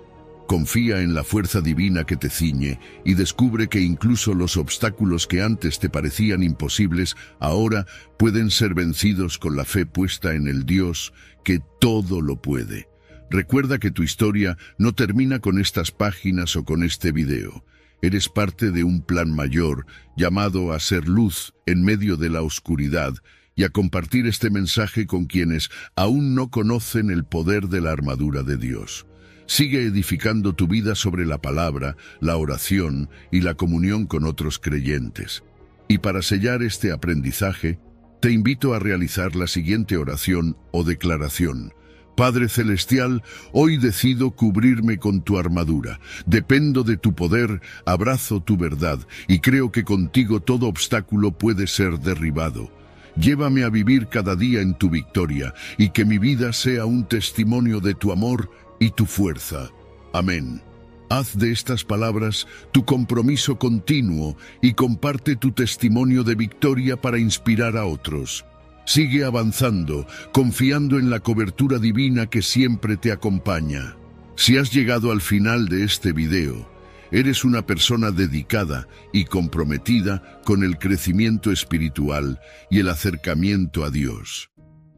Confía en la fuerza divina que te ciñe y descubre que incluso los obstáculos que antes te parecían imposibles ahora pueden ser vencidos con la fe puesta en el Dios que todo lo puede. Recuerda que tu historia no termina con estas páginas o con este video. Eres parte de un plan mayor llamado a ser luz en medio de la oscuridad y a compartir este mensaje con quienes aún no conocen el poder de la armadura de Dios. Sigue edificando tu vida sobre la palabra, la oración y la comunión con otros creyentes. Y para sellar este aprendizaje, te invito a realizar la siguiente oración o declaración. Padre Celestial, hoy decido cubrirme con tu armadura. Dependo de tu poder, abrazo tu verdad y creo que contigo todo obstáculo puede ser derribado. Llévame a vivir cada día en tu victoria y que mi vida sea un testimonio de tu amor y tu fuerza. Amén. Haz de estas palabras tu compromiso continuo y comparte tu testimonio de victoria para inspirar a otros. Sigue avanzando, confiando en la cobertura divina que siempre te acompaña. Si has llegado al final de este video, eres una persona dedicada y comprometida con el crecimiento espiritual y el acercamiento a Dios.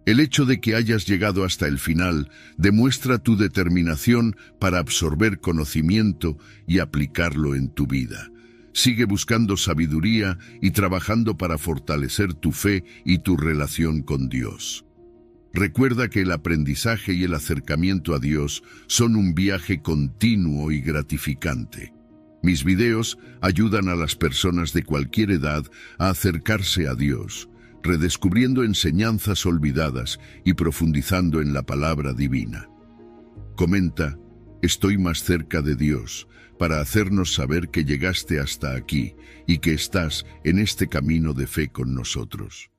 El hecho de que hayas llegado hasta el final demuestra tu determinación para absorber conocimiento y aplicarlo en tu vida. Sigue buscando sabiduría y trabajando para fortalecer tu fe y tu relación con Dios. Recuerda que el aprendizaje y el acercamiento a Dios son un viaje continuo y gratificante. Mis videos ayudan a las personas de cualquier edad a acercarse a Dios, redescubriendo enseñanzas olvidadas y profundizando en la palabra divina. Comenta, estoy más cerca de Dios, para hacernos saber que llegaste hasta aquí y que estás en este camino de fe con nosotros.